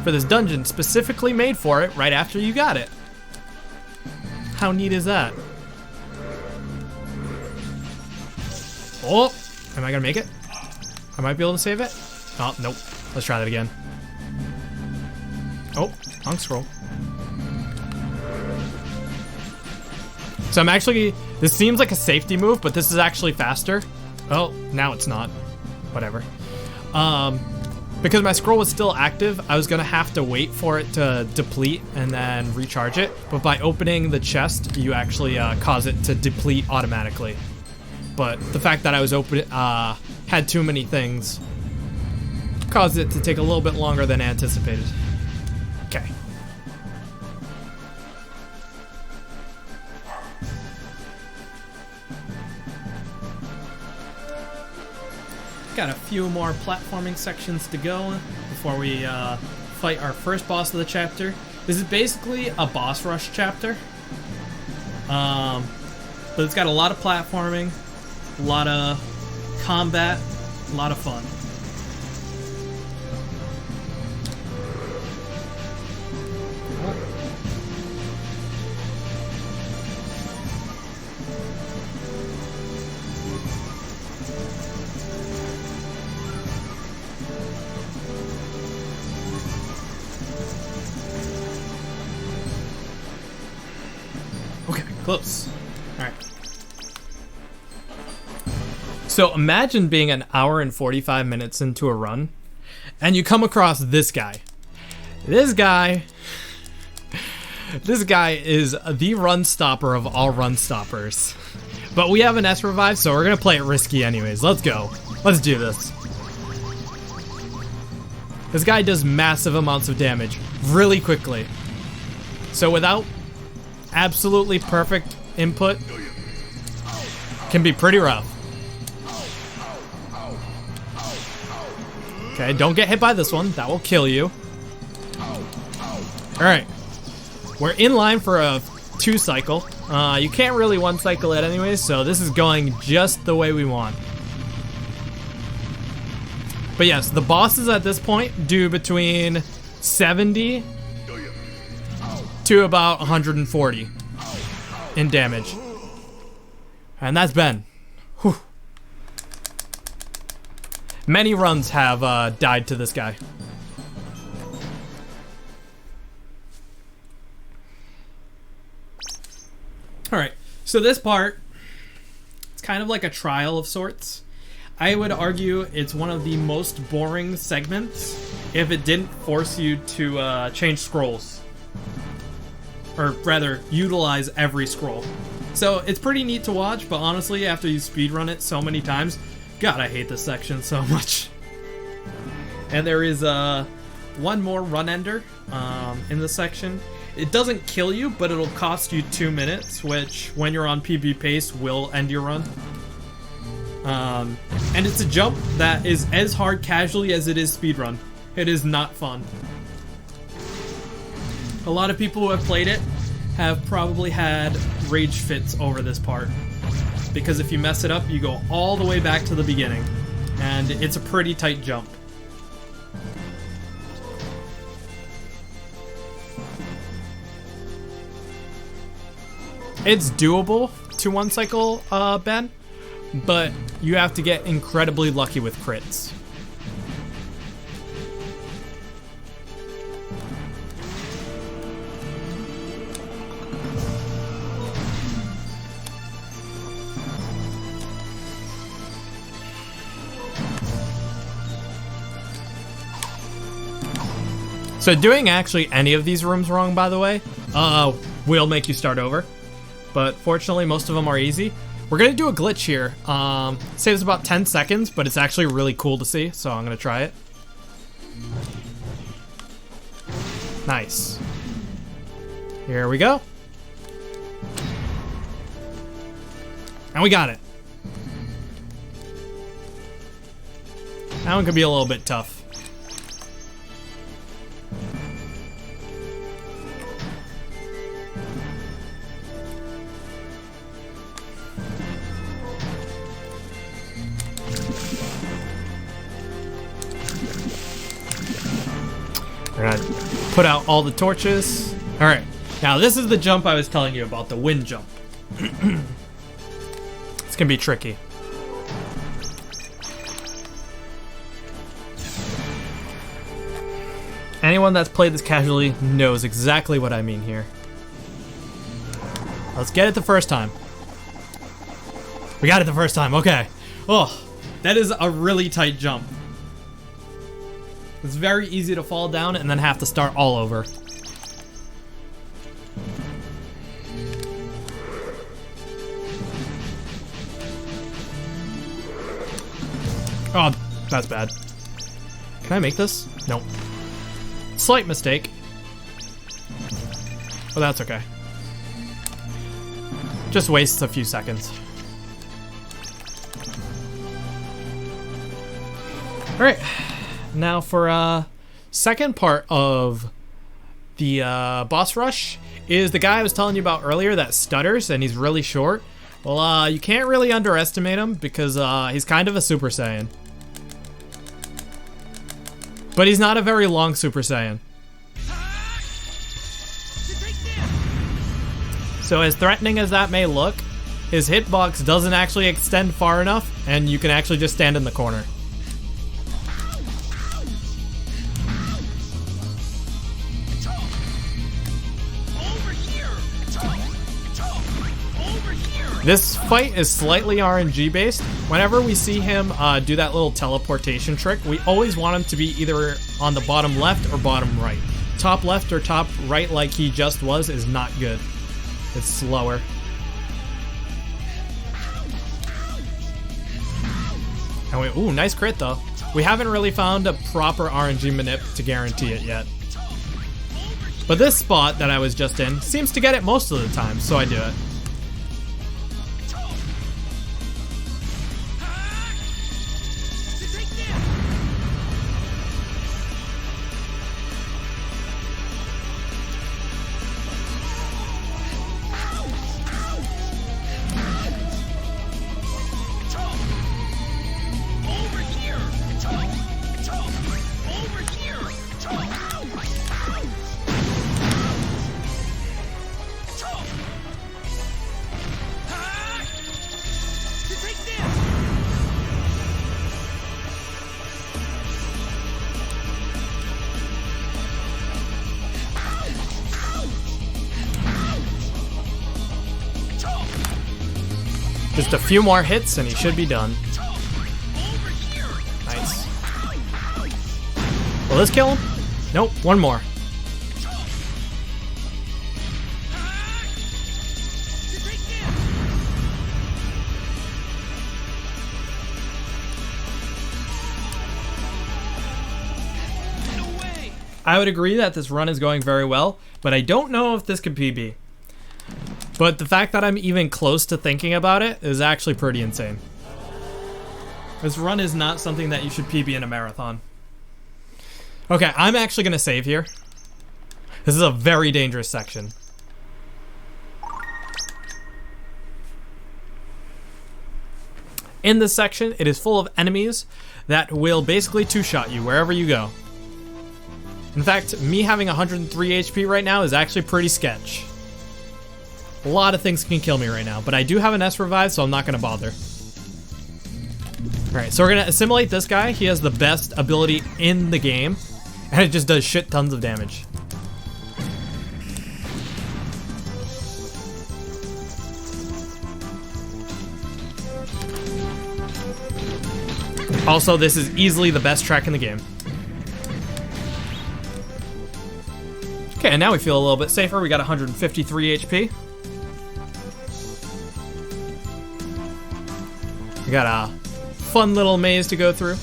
for this dungeon specifically made for it right after you got it. How neat is that? Oh, am I going to make it? I might be able to save it. Oh, nope. Let's try that again. Oh, wrong scroll. So I'm actually, this seems like a safety move, but this is actually faster. Oh, now it's not. Whatever. Because my scroll was still active, I was gonna have to wait for it to deplete and then recharge it. But by opening the chest, you actually cause it to deplete automatically. But the fact that I was had too many things caused it to take a little bit longer than anticipated. Okay. Got a few more platforming sections to go before we fight our first boss of the chapter. This is basically a boss rush chapter. But it's got a lot of platforming, a lot of combat, a lot of fun. Okay, close. Alright. So imagine being an hour and 45 minutes into a run, and you come across this guy. This guy is the run stopper of all run stoppers. But we have an S revive, so we're gonna play it risky anyways. Let's go. Let's do this. This guy does massive amounts of damage really quickly. So without absolutely perfect input, can be pretty rough. Okay, don't get hit by this one. That will kill you. Alright. We're in line for a 2 cycle. You can't really 1 cycle it anyways, so this is going just the way we want. But yes, the bosses at this point do between 70 to about 140 in damage. And that's Ben. Whew. Many runs have died to this guy. Alright, so this part, it's kind of like a trial of sorts. I would argue it's one of the most boring segments if it didn't force you to change scrolls. Or rather, utilize every scroll. So it's pretty neat to watch, but honestly, after you speedrun it so many times, God, I hate this section so much. And there is one more run ender in this section, It doesn't kill you, but it'll cost you 2 minutes, which, when you're on PB pace, will end your run. And it's a jump that is as hard casually as it is speedrun. It is not fun. A lot of people who have played it have probably had rage fits over this part. Because if you mess it up, you go all the way back to the beginning. And it's a pretty tight jump. It's doable to one cycle, Ben, but you have to get incredibly lucky with crits. So doing actually any of these rooms wrong, by the way, will make you start over. But fortunately, most of them are easy. We're gonna do a glitch here. Saves about 10 seconds, but it's actually really cool to see, so I'm gonna try it. Nice. Here we go. And we got it. That one could be a little bit tough. We're gonna put out all the torches. All right, now this is the jump I was telling you about, the wind jump. It's gonna be tricky. Anyone that's played this casually knows exactly what I mean here. Let's get it the first time. We got it the first time, okay. Oh, that is a really tight jump. It's very easy to fall down and then have to start all over. Oh, that's bad. Can I make this? Nope. Slight mistake. Oh, that's okay. Just wastes a few seconds. Alright. Now for second part of the boss rush is the guy I was telling you about earlier that stutters and he's really short. Well, you can't really underestimate him because he's kind of a Super Saiyan. But he's not a very long Super Saiyan. So as threatening as that may look, his hitbox doesn't actually extend far enough and you can actually just stand in the corner. This fight is slightly RNG based. Whenever we see him do that little teleportation trick, we always want him to be either on the bottom left or bottom right. Top left or top right like he just was is not good. It's slower. And we, ooh, nice crit though. We haven't really found a proper RNG manip to guarantee it yet. But this spot that I was just in seems to get it most of the time, so I do it. Just a few more hits and he should be done. Nice. Will this kill him? Nope, one more. I would agree that this run is going very well, but I don't know if this could PB. But the fact that I'm even close to thinking about it is actually pretty insane. This run is not something that you should PB in a marathon. Okay, I'm actually gonna save here. This is a very dangerous section. In this section, it is full of enemies that will basically two-shot you wherever you go. In fact, me having 103 HP right now is actually pretty sketch. A lot of things can kill me right now, but I do have an S revive, so I'm not gonna bother. Alright, so we're gonna assimilate this guy. He has the best ability in the game, and it just does shit tons of damage. Also, this is easily the best track in the game. Okay, and now we feel a little bit safer. We got 153 HP. We got a fun little maze to go through.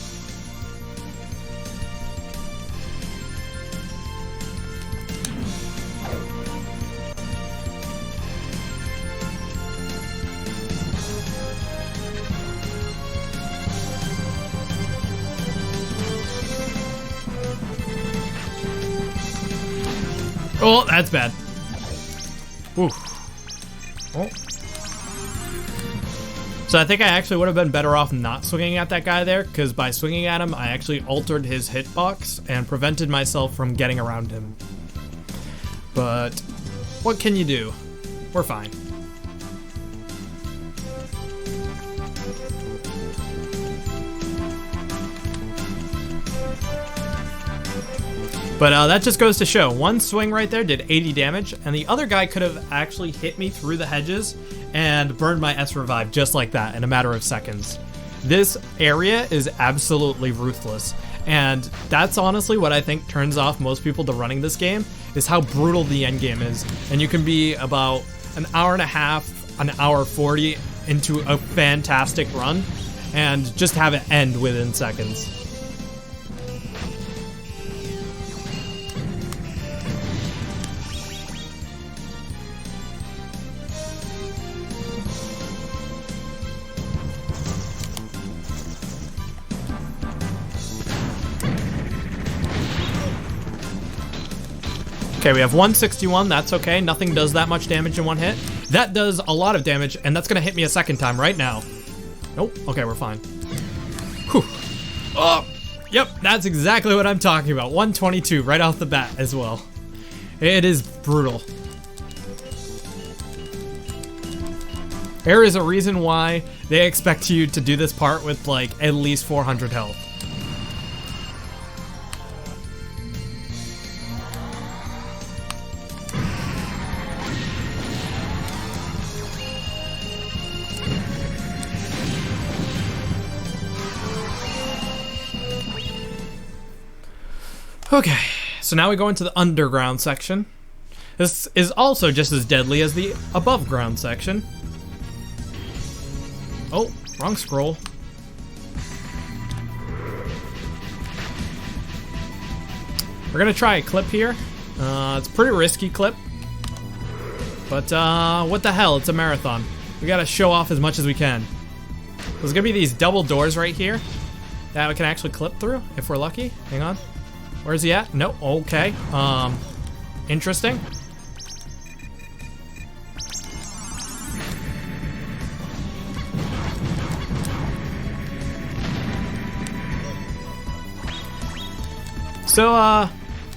Oh, that's bad. Oof. Oh. So I think I actually would have been better off not swinging at that guy there, because by swinging at him, I actually altered his hitbox and prevented myself from getting around him. But what can you do? We're fine. But that just goes to show, one swing right there did 80 damage, and the other guy could have actually hit me through the hedges and burned my S revive just like that in a matter of seconds. This area is absolutely ruthless, and that's honestly what I think turns off most people to running this game, is how brutal the end game is. And you can be about an hour and a half, an hour 40 into a fantastic run, and just have it end within seconds. Okay, we have 161, that's okay. Nothing does that much damage in one hit. That does a lot of damage, and that's gonna hit me a second time right now. Nope, okay, we're fine. Whew. Oh, yep, that's exactly what I'm talking about. 122 right off the bat as well. It is brutal. There is a reason why they expect you to do this part with like at least 400 health. Okay, so now we go into the underground section. This is also just as deadly as the above ground section. Oh, wrong scroll. We're gonna try a clip here. It's a pretty risky clip. But what the hell, it's a marathon. We gotta show off as much as we can. There's gonna be these double doors right here that we can actually clip through if we're lucky. Hang on. Where's he at? No, okay. Interesting. So,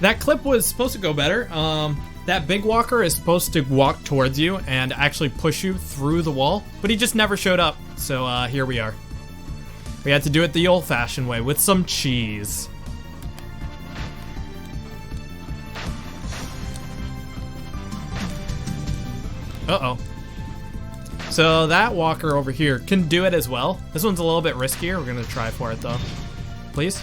that clip was supposed to go better. That big walker is supposed to walk towards you and actually push you through the wall, but he just never showed up. So, here we are. We had to do it the old-fashioned way with some cheese. Uh-oh. So that walker over here can do it as well. This one's a little bit riskier. We're gonna try for it though. Please?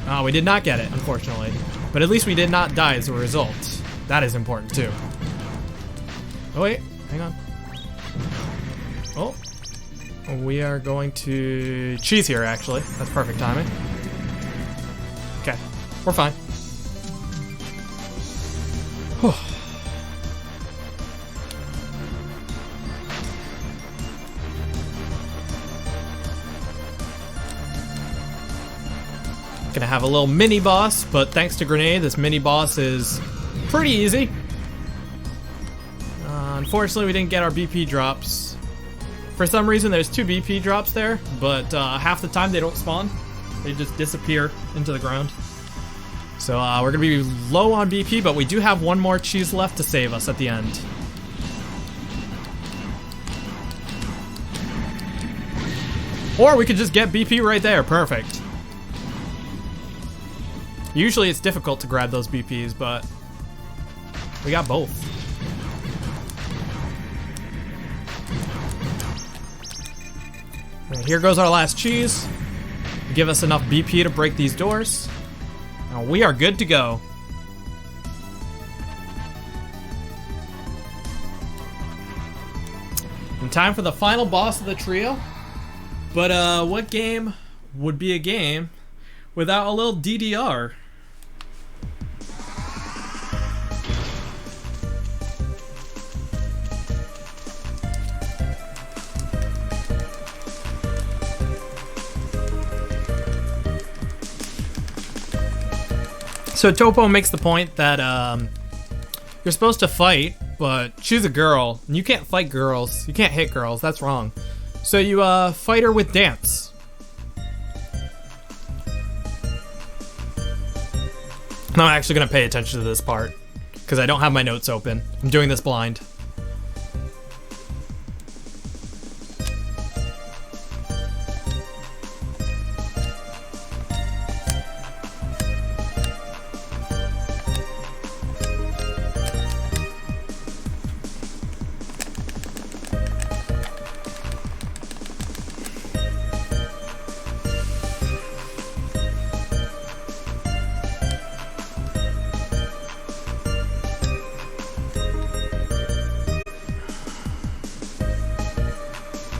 Oh, we did not get it, unfortunately. But at least we did not die as a result. That is important too. Oh wait, hang on. Oh. We are going to cheese here actually. That's perfect timing. Okay, we're fine. Gonna have a little mini boss, but thanks to Grenade, this mini boss is pretty easy. Unfortunately, we didn't get our BP drops. For some reason, there's 2 BP drops there, but half the time they don't spawn. They just disappear into the ground. So we're gonna be low on BP, but we do have 1 more cheese left to save us at the end. Or we could just get BP right there, perfect. Usually it's difficult to grab those BPs, but we got both. And here goes our last cheese. Give us enough BP to break these doors. Now we are good to go. And time for the final boss of the trio. But what game would be a game without a little DDR? So Topo makes the point that you're supposed to fight, but she's a girl, and you can't fight girls. You can't hit girls. That's wrong. So you fight her with dance. I'm actually gonna pay attention to this part because I don't have my notes open. I'm doing this blind.